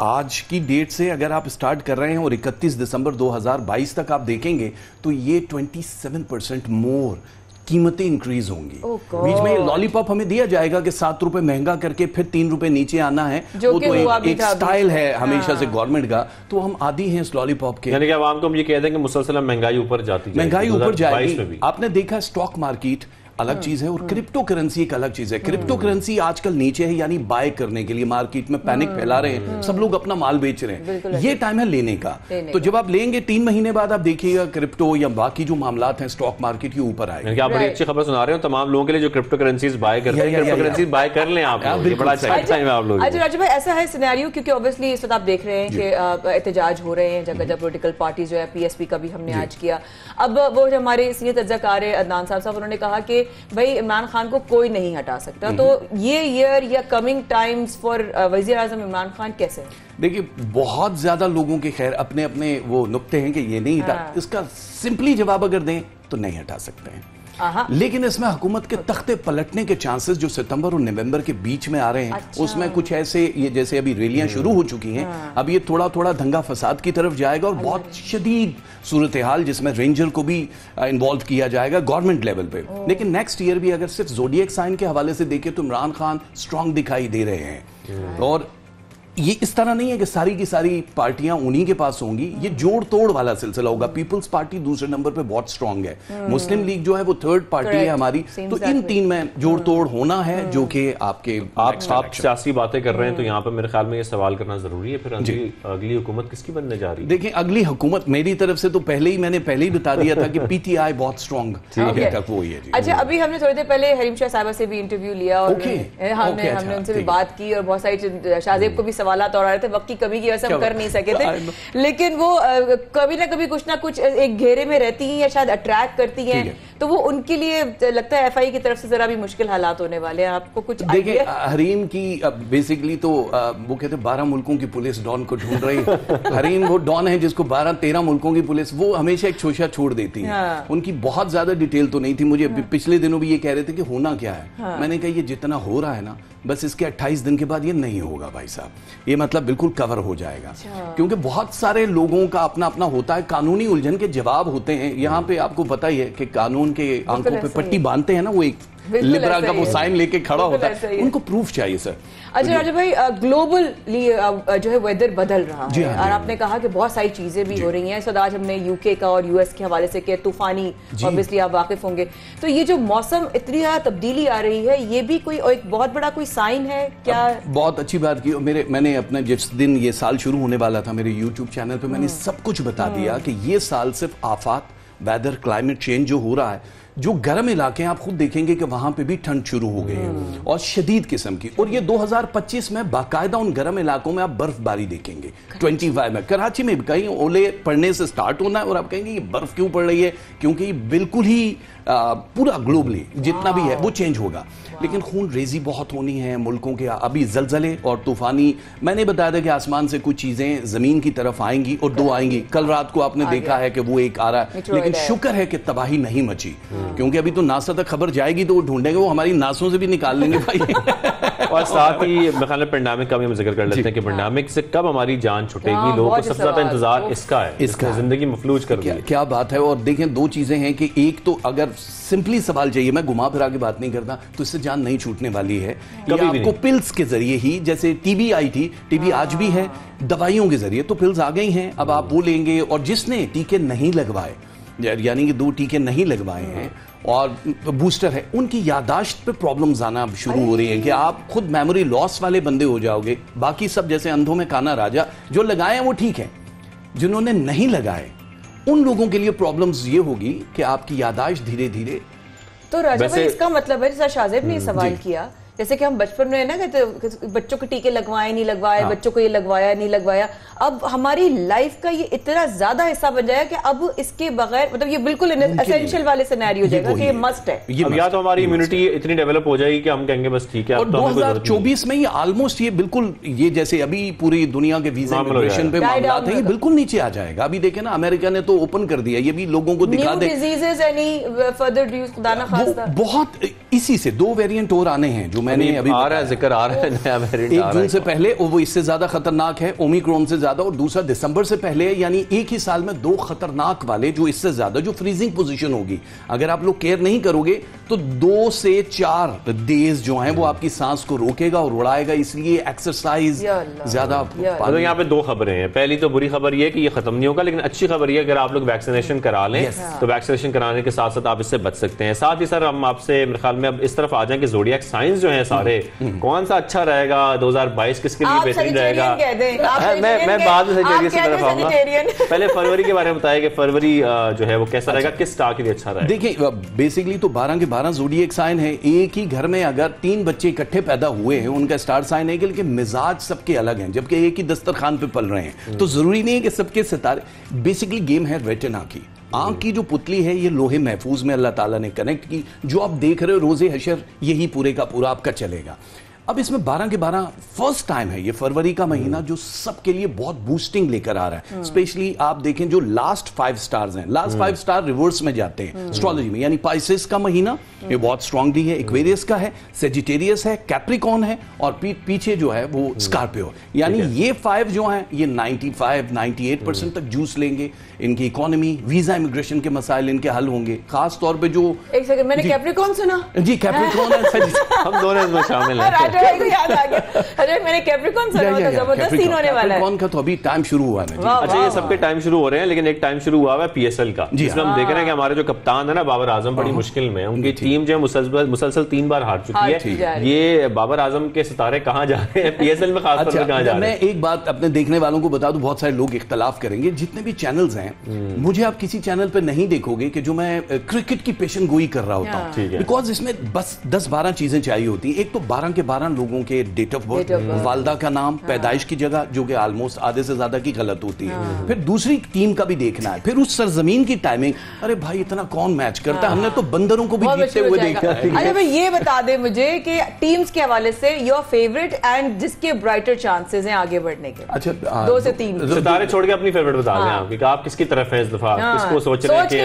आज की डेट से अगर आप स्टार्ट कर रहे हैं और 31 दिसंबर 2022 तक आप देखेंगे तो ये 27% मोर कीमतें इंक्रीज होंगी। बीच में लॉलीपॉप हमें दिया जाएगा कि 7 रुपए महंगा करके फिर 3 रुपए नीचे आना है, वो तो एक स्टाइल है हमेशा से गवर्नमेंट का, तो हम आदी हैं इस लॉलीपॉप के। यानी कि आवाम को हम ये कह दें कि मुसलसल महंगाई ऊपर जाती, महंगाई ऊपर जाएगी। आपने देखा स्टॉक मार्केट अलग चीज है और क्रिप्टो करेंसी एक अलग चीज है। क्रिप्टो करेंसी आजकल नीचे है, यानी बाय करने के लिए मार्केट में पैनिक फैला रहे हैं, सब लोग अपना माल बेच रहे हैं, ये टाइम है लेने का। तो जब आप लेंगे 3 महीने बाद आप देखिएगा क्रिप्टो या बाकी जो मामलात हैं स्टॉक मार्केट के ऊपर आएगा। आप बड़ी अच्छी खबर सुना रहे हो तमाम लोगों के लिए जो क्रिप्टो करेंसीज बाय करते हैं, क्रिप्टो करेंसीज बाय कर लें आप, बड़ा अच्छा टाइम है आप लोग। अच्छा राजू भाई, ऐसा है सिनेरियो, क्योंकि ऑब्वियसली इस वक्त आप देख रहे हैं कि एहतजाज हो रहे हैं जगह जगह, पॉलिटिकल पार्टी जो है, पीएसपी का भी हमने आज किया। अब वो हमारे सीनियर तज्ज़कार अदनान साहब उन्होंने कहा कि भाई इमरान खान को कोई नहीं हटा सकता, तो ये ईयर या कमिंग टाइम्स फॉर वज़ीर आज़म इमरान खान कैसे? देखिए, बहुत ज्यादा लोगों के खैर अपने अपने वो नुक्ते हैं कि ये नहीं हटा, इसका सिंपली जवाब अगर दें तो नहीं हटा सकते हैं। लेकिन इसमें हुकूमत के तख्ते पलटने के चांसेस जो सितंबर और नवंबर के बीच में आ रहे हैं, उसमें कुछ ऐसे, ये जैसे अभी रैलियां शुरू हो चुकी हैं, अब ये थोड़ा थोड़ा दंगा फसाद की तरफ जाएगा और बहुत शदीद सूरत हाल जिसमें रेंजर को भी इन्वॉल्व किया जाएगा गवर्नमेंट लेवल पे। लेकिन नेक्स्ट ईयर भी अगर सिर्फ ज़ोडिएक साइन के हवाले से देखें तो इमरान खान स्ट्रांग दिखाई दे रहे हैं। और ये इस तरह नहीं है कि सारी की सारी पार्टियां उन्हीं के पास होंगी, ये जोड़ तोड़ वाला सिलसिला होगा। पीपल्स पार्टी दूसरे नंबर पे बहुत स्ट्रांग है, मुस्लिम लीग जो है वो 3rd पार्टी है हमारी, तो इन 3 में जोड़ तोड़ होना है जो कि आपके आप सियासी बातें कर रहे हैं, तो यहाँ पे मेरे ख्याल में ये सवाल करना जरूरी है, फिर अगली हुकूमत किसकी बनने जा रही है? देखिए, अगली हुकूमत मेरी तरफ से तो मैंने पहले ही बता दिया था कि पीटीआई बहुत स्ट्रांग अभी तक वो ही है। अच्छा, अभी हमने थोड़ी देर पहले हरीम शाह साहिबा से भी इंटरव्यू लिया और हमने उनसे भी बात की और बहुत सारी शाहजेब को भी सवालात और आ रहे थे, वक्त की कमी की वजह से हम कर नहीं सके थे, लेकिन वो कभी ना कुछ एक घेरे में रहती हैं या शायद अट्रैक्ट करती हैं, तो वो उनके लिए लगता है एफआई की तरफ से जरा भी मुश्किल हालात होने वाले हैं। आपको कुछ देखिए, हरीम की बेसिकली तो वो कहते हैं 12 मुल्कों की पुलिस डॉन को ढूंढ रही। हरीम वो डॉन है जिसको 12-13 मुल्कों की पुलिस वो हमेशा एक छोशा छोड़ देती है। उनकी बहुत ज्यादा डिटेल तो नहीं थी। मुझे पिछले दिनों भी ये कह रहे थे कि होना क्या है, मैंने कहा ये जितना हो रहा है ना, बस इसके 28 दिन के बाद ये नहीं होगा भाई साहब, ये मतलब बिल्कुल कवर हो जाएगा। क्योंकि बहुत सारे लोगों का अपना अपना होता है, कानूनी उलझन के जवाब होते हैं। यहाँ पे आपको पता ही है कि कानून के आंखों पे पट्टी बांधते हैं ना, वो एक लिब्रा का वो साइन लेके खड़ा होता है, उनको प्रूफ चाहिए सर। अच्छा राजा भाई, ग्लोबली जो है वेदर बदल रहा है और आपने कहा कि बहुत सारी चीजें भी हो रही हैं। इस वक्त आज हमने यूके का और यूएस के हवाले से किया, तूफानी, ऑब्वियसली आप वाकिफ होंगे, तो ये जो मौसम इतनी ज्यादा तब्दीली आ रही है, ये भी कोई एक बहुत बड़ा कोई साइन है क्या? बहुत अच्छी बात की। मैंने अपने जिस दिन ये साल शुरू होने वाला था मेरे यूट्यूब चैनल पे मैंने सब कुछ बता दिया कि ये साल सिर्फ आफात, वेदर, क्लाइमेट चेंज जो हो रहा है, जो गर्म इलाके हैं आप खुद देखेंगे कि वहां पे भी ठंड शुरू हो गई है और शदीद किस्म की। और ये 2025 में बाकायदा उन गर्म इलाकों में आप बर्फबारी देखेंगे 25 में। कराची में भी कहीं ओले पड़ने से स्टार्ट होना है और आप कहेंगे ये बर्फ क्यों पड़ रही है, क्योंकि बिल्कुल ही पूरा ग्लोबली जितना भी है वो चेंज होगा। लेकिन खून रेजी बहुत होनी है मुल्कों के। अभी जलजले और तूफानी, मैंने बताया था कि आसमान से कुछ चीजें जमीन की तरफ आएंगी और 2 आएंगी। कल रात को आपने देखा है कि वो एक आ रहा है, लेकिन शुक्र है कि तबाही नहीं मची, क्योंकि अभी तो नासा तक खबर जाएगी तो वो ढूंढेंगे, वो हमारी नासों से भी निकाल लेंगे भाई। और साथ ही मैं पेंडेमिक का भी हम जिक्र कर लेते हैं कि पेंडेमिक से कब हमारी जान छुटेगी। लोगों को सबसे ज्यादा इंतजार इसका है, इसका जिंदगी मफलूज कर दिया। क्या बात है। और देखें 2 चीजें हैं कि एक तो अगर सिंपली सवाल चाहिए, मैं घुमा फिरा के बात नहीं करता, तो इससे जान नहीं छूटने वाली है। ये आपको पिल्स के जरिए ही, जैसे टीबी आई थी, टीबी आज भी है, दवाइयों के जरिए तो पिल्स आ गई हैं, अब आप वो लेंगे। और जिसने टीके नहीं लगवाए, यानी कि 2 टीके नहीं लगवाए हैं और बूस्टर है, उनकी यादाश्त पे प्रॉब्लम्स आना शुरू हो रही हैं कि आप खुद मेमोरी लॉस वाले बंदे हो जाओगे। बाकी सब जैसे अंधों में काना राजा, जो लगाए हैं वो ठीक है, जिन्होंने नहीं लगाए उन लोगों के लिए प्रॉब्लम्स ये होगी कि आपकी यादाश्त धीरे धीरे। तो राजा भाई इसका मतलब है, जैसा शाहजेब ने सवाल किया, जैसे कि हम बचपन में ना कहते बच्चों के टीके लगवाए नहीं लगवाए, बच्चों को ये लगवाया नहीं लगवाया, अब हमारी लाइफ का ये इतना ज्यादा हिस्सा बन जाएगा कि अब इसके बगैर मतलब ये बिल्कुल एसेंशियल वाले सिनेरियो हो जाएगा कि ये मस्ट है। अब या तो हमारी इम्यूनिटी इतनी डेवलप हो जाएगी कि हम कहेंगे बस ठीक है। और 2024 में ये ऑलमोस्ट ये बिल्कुल, ये जैसे अभी पूरी दुनिया के वीजा इमिग्रेशन पे मामला था, ये बिल्कुल नीचे आ जाएगा। अभी देखे ना, अमेरिका ने तो ओपन कर दिया, ये भी लोगों को दिखा दे। बहुत इसी से 2 वेरिएंट और आने हैं जो मैंने अभी आ रहा है, जिक्र आ रहा है, नया वेरिएंट 1 जून से पहले, और वो इससे ज्यादा खतरनाक है, ओमिक्रॉन से ज्यादा, और दूसरा दिसंबर से पहले है। यानी एक ही साल में 2 खतरनाक वाले, जो इससे ज्यादा, जो फ्रीजिंग पोजीशन होगी। अगर आप लोग केयर नहीं करोगे तो 2 से 4 डेज जो हैं वो आपकी सांस को रोकेगा और उड़ाएगा, इसलिए एक्सरसाइज ज्यादा। तो यहाँ पे 2 खबरें हैं। पहली तो बुरी खबर ये कि ये खत्म नहीं होगा, लेकिन अच्छी खबर ये अगर आप लोग वैक्सीनेशन करा लें तो वैक्सीनेशन कराने के साथ साथ आप इससे बच सकते हैं। साथ ही सर हम आपसे मेरे ख्याल में अब इस तरफ आ जाएं कि ज़ोडिएक साइंस जो है सारे, कौन सा अच्छा रहेगा 2022, किसके लिए बेहतरीन रहेगा। मैं बाद में सेजिटेरियन की तरफ आऊंगा। पहले फरवरी के बारे में बताया कि फरवरी जो है वो कैसा रहेगा, किस स्टार के लिए अच्छा रहेगा। देखिए बेसिकली तो 12 के 12 ज़ोडिएक साइन है। एक ही घर में अगर 3 बच्चे इकट्ठे पैदा हुए हैं, उनका स्टार साइन है, लेकिन मिजाज सबके अलग हैं, जबकि एक ही दस्तरखान पे पल रहे हैं, तो जरूरी नहीं है कि सबके सितारे। बेसिकली गेम है रेटिना की, आंख की जो पुतली है, ये लोहे महफूज में अल्लाह ताला ने कनेक्ट की। जो आप देख रहे हो रोजे हशर, यही पूरे का पूरा आपका चलेगा। अब इसमें 12 के 12 फर्स्ट टाइम है ये फरवरी का महीना जो सबके लिए बहुत बूस्टिंग लेकर आ रहा है। स्पेशली आप देखें जो लास्ट 5 स्टार्स हैं, लास्ट 5 स्टार रिवर्स में जाते हैं एस्ट्रोलॉजी में, यानी पाइसेस का महीना ये बहुत स्ट्रांगली है, एक्वेरियस का है, सेजिटेरियस है, कैप्रिकॉन है, और पीछे जो है वो स्कॉर्पियो। यानी ये 5 जो हैं ये 95-98% तक जूस लेंगे। इनकी इकोनॉमी, वीजा इमिग्रेशन के मसाइल इनके हल होंगे। खास तौर पे जो, एक सेकंड, मैंने कैप्रिकॉन सुना जी, कैप्रिकॉन हम दोनों इसमें शामिल हैं। याद आ गया, अरे मैंने कैप्रिकॉन सुना था, जबरदस्त सीन होने वाला है। कैप्रिकॉन का तो अभी टाइम शुरू हुआ है। अच्छा, ये सबके टाइम शुरू हो रहे हैं, लेकिन एक टाइम शुरू हुआ है पीएसएल का, जिसमें हम देख रहे हैं कि हमारे जो कप्तान है ना बाबर आजम, बड़ी मुश्किल में, उनकी टीम जो है मुसलसल 3 बार हार चुकी है। ये बाबर आजम के सितारे कहाँ जा रहे हैं पीएसएल में, खासतौर पर कहाँ जा रहे हैं? मैं एक बात अपने देखने वालों को बता दूं, बहुत सारे लोग इख्तलाफ करेंगे, जितने भी चैनल्स हैं, मुझे आप किसी चैनल पे नहीं देखोगे कि जो मैं क्रिकेट की पेशन गोई कर रहा होता हूँ, बिकॉज इसमें बस 10-12 चीजें चाहिए होती है। एक तो 12 के 12 लोगों के डेट ऑफ बर्थ, वालदा का नाम, पैदाइश की जगह, जो कि ऑलमोस्ट आधे से ज्यादा की गलत होती है। फिर दूसरी टीम का भी देखना है, फिर उस सरजमीन की टाइमिंग। अरे भाई इतना कौन मैच करता है, हमने तो बंदरों को भी जीतते हुए देखा है। अरे भाई ये बता दे मुझे कि टीम्स के हवाले से योर फेवरेट एंड जिसके ब्राइटर चांसेस हैं आगे बढ़ने के। अच्छा 2 से 3 सितारे छोड़ के अपनी फेवरेट बता दें आप, कि आप किसकी तरफ हैं इस दफा, किसको सोच रहे हैं कि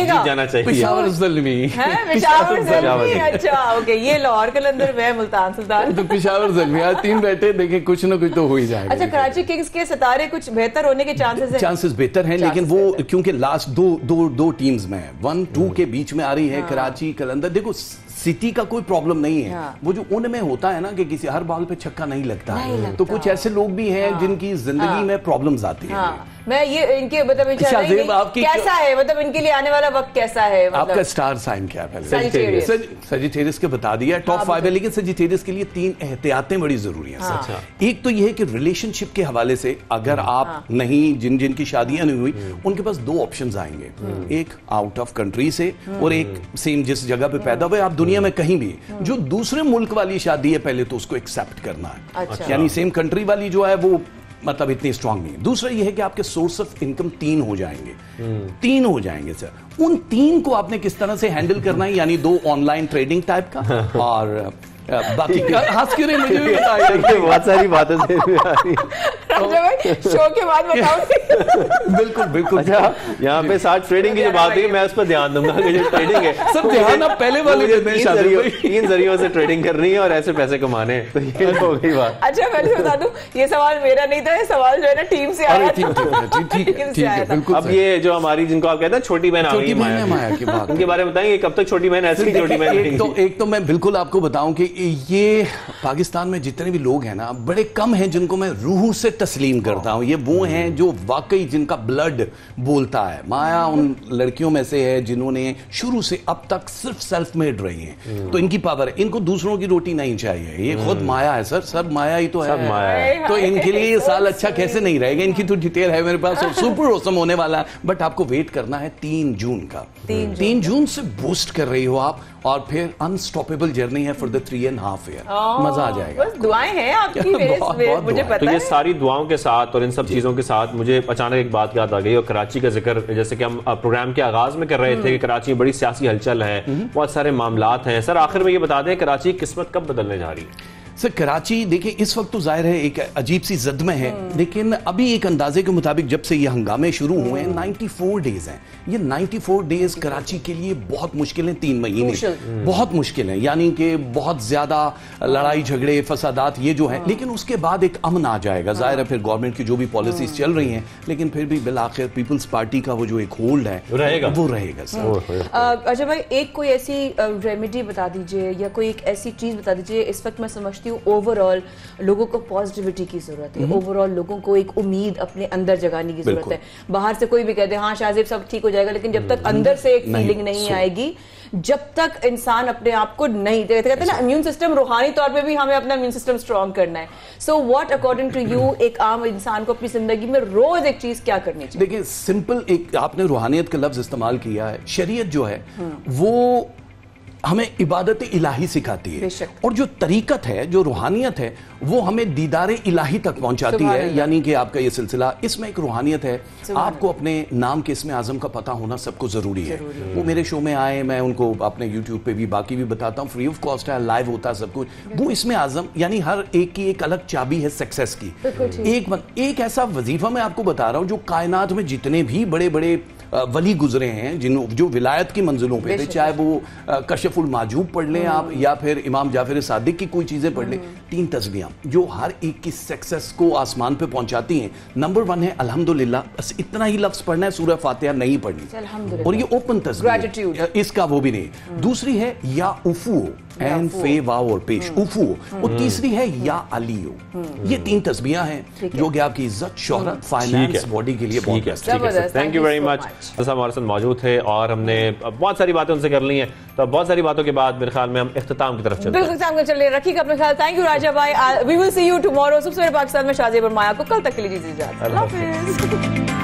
जीत जाना चाहिए। पेशावर ज़ल्मी है, पेशावर ज़ल्मी। अच्छा ओके, ये लाहौर कलंदर में मुल्तान सुल्तान, तो पेशावर ज़ल्मी। आज 3 बैठे, देखें कुछ ना कुछ तो हो ही जाएगा। अच्छा, कराची किंग्स के सितारे कुछ बेहतर होने के चांसेस बेहतर हैं, लेकिन वो क्योंकि लास्ट दो टीम्स में 1-2 के बीच में आ रही है, कराची कलंदर। देखो सिटी का कोई प्रॉब्लम नहीं है। वो जो उनमें होता है ना कि किसी हर बॉल पे छक्का नहीं लगता है, तो कुछ ऐसे लोग भी हैं जिनकी जिंदगी में प्रॉब्लम्स आती है। मैं ये इनके मतलब कैसा है, मतलब इनके लिए आने वाला वक्त कैसा है? मतलब आपका स्टार साइन क्या है? सजिटेरियस के बता दिया, टॉप 5 है, लेकिन सजिटेरियस के लिए 3 एहतियातें बड़ी जरूरी हैं। एक तो ये है कि रिलेशनशिप के हवाले से अगर आप नहीं, जिनकी शादियां नहीं हुई उनके पास 2 ऑप्शंस आएंगे, एक आउट ऑफ कंट्री से और एक सेम जिस जगह पे पैदा हुए आप दुनिया में कहीं भी। जो दूसरे मुल्क वाली शादी है पहले तो उसको एक्सेप्ट करना है, यानी सेम कंट्री वाली जो है वो मतलब इतनी स्ट्रांग नहीं है। दूसरा ये है कि आपके सोर्स ऑफ इनकम 3 हो जाएंगे, 3 हो जाएंगे सर। उन 3 को आपने किस तरह से हैंडल करना है, यानी 2 ऑनलाइन ट्रेडिंग टाइप का और बाकी हंस क्यों रहे, मुझे भी बताइए। बहुत सारी बातें शो के बाद बताओ। बिल्कुल बिल्कुल। अच्छा, यहाँ पे साथ ट्रेडिंग की जो बात है मैं उस पर ध्यान दूंगा कि जो ट्रेडिंग है सब ध्यान आप पहले वाले 3 जरियों से ट्रेडिंग करनी है और ऐसे पैसे कमाने हैं, तो ये हो गई बात। अच्छा पहले बता दूं, ये सवाल मेरा नहीं था, ये सवाल जो है ना टीम से आया था। अब ये जो हमारी जिनको आप कहते हैं छोटी बहन माया की बात, उनके बारे में बताएंगे कब तक छोटी बहन ऐसी छोटी बहन। एक तो मैं बिल्कुल आपको बताऊं कि ये पाकिस्तान में जितने भी लोग हैं ना, बड़े कम हैं जिनको मैं रूह से तस्लीम करता हूं। ये वो हैं जो वाकई जिनका ब्लड बोलता है। माया उन लड़कियों में से है जिन्होंने शुरू से अब तक सिर्फ सेल्फ मेड रही हैं, तो इनकी पावर है, इनको दूसरों की रोटी नहीं चाहिए। ये खुद माया है सर, सब माया ही तो है, माया है। तो इनके लिए ये साल अच्छा कैसे नहीं रहेगा, इनकी तो डिटेल है मेरे पास, सुपर ऑसम होने वाला है। बट आपको वेट करना है 3 जून का। 3 जून से बूस्ट कर रही हो आप, और फिर अनस्टॉपेबल जर्नी है फॉर द 3.5 ईयर। मजा आ जाएगा। बस दुआएं हैं आपकी, मुझे पता तो ये है। सारी दुआओं के साथ और इन सब चीजों के साथ मुझे अचानक एक बात याद आ गई, और कराची का जिक्र जैसे कि हम प्रोग्राम के आगाज में कर रहे थे कि कराची में बड़ी सियासी हलचल है, बहुत सारे मामलात हैं। सर आखिर में ये बता दें, कराची की किस्मत कब बदलने जा रही है? सर कराची देखिए इस वक्त तो जाहिर है एक अजीब सी जद में है, लेकिन अभी एक अंदाजे के मुताबिक जब से ये हंगामे शुरू हुए हैं 94 डेज हैं। ये 94 डेज कराची के लिए बहुत मुश्किल हैं, 3 महीने बहुत मुश्किल हैं, यानी कि बहुत ज्यादा लड़ाई झगड़े फसादात ये जो है, लेकिन उसके बाद एक अमन आ जाएगा। जाहिर है फिर गवर्नमेंट की जो भी पॉलिसीज चल रही हैं, लेकिन फिर भी बिल आखिर पीपल्स पार्टी का वो जो एक होल्ड है वो रहेगा सर। अच्छा भाई, एक कोई ऐसी रेमेडी बता दीजिए या कोई एक ऐसी चीज बता दीजिए। इस वक्त मैं समझती ओवरऑल लोगों को पॉजिटिविटी की जरूरत है, ओवरऑल लोगों को एक उम्मीद अपने अंदर जगाने की जरूरत है। बाहर से कोई भी कहते हैं हाँ शाहजेब सब ठीक हो जाएगा, लेकिन जब तक अंदर से एक फीलिंग नहीं आएगी, जब तक इंसान अपने आप को नहीं कहते हैं ना इम्यून सिस्टम, रूहानी तौर पे भी हमें अपना इम्यून सिस्टम स्ट्रॉन्ग करना है। So what according to you एक आम इंसान को अपनी जिंदगी में रोज एक चीज क्या करनी चाहिए? देखिए सिंपल, एक आपने रूहानियत का लफ्ज इस्तेमाल किया है, शरीयत जो है वो हमें इबादत इलाही सिखाती है, और जो तरीकत है, जो रूहानियत है, वो हमें दीदार इलाही तक पहुंचाती है। यानी कि आपका ये सिलसिला, इसमें एक रूहानियत है। आपको अपने नाम के इसमें आजम का पता होना सबको जरूरी है। वो मेरे शो में आए, मैं उनको अपने यूट्यूब पे भी बाकी भी बताता हूँ, फ्री ऑफ कॉस्ट है, लाइव होता है सब कुछ। वो इसमें आजम यानी हर एक की एक अलग चाबी है सक्सेस की। एक ऐसा वजीफा मैं आपको बता रहा हूँ जो कायनात में जितने भी बड़े बड़े वली गुजरे हैं, जो विलायत की मंजिलों पे थे, चाहे वो कशफुल माजूब पढ़ लें आप या फिर इमाम जाफर सादिक की कोई चीजें पढ़ लें, 3 तस्बीहां जो हर एक की सक्सेस को आसमान पे पहुंचाती हैं। नंबर 1 है अल्हम्दुलिल्लाह, बस इतना ही लफ्ज पढ़ना है, सूरह फातिहा नहीं पढ़नी, और ये ओपन तस्बीह, इसका वो भी नहीं। दूसरी है या उफू, एन fe वाव और पेश, उफू, और तीसरी है या अलियो। ये 3 तस्बीहां हैं जो कि आपकी इज्जत, शोहरत, फाइनेंस, बॉडी के लिए बहुत बेस्ट है। Thank you very much. हमारे साथ मौजूद थे और हमने बहुत सारी बातें उनसे कर ली हैं, तो बहुत सारी बातों के बाद मेरे ख्याल में हम इख्तिताम की तरफ चलते हैं। बिल्कुल चलिए, रखिएगा अपने ख्याल। थैंक यू राजा भाई। We will see you tomorrow. सबसे पाकिस्तान में शाहजेब और माया को कल तक के लिए दीजिए इजाजत। अल्लाह हाफिज़।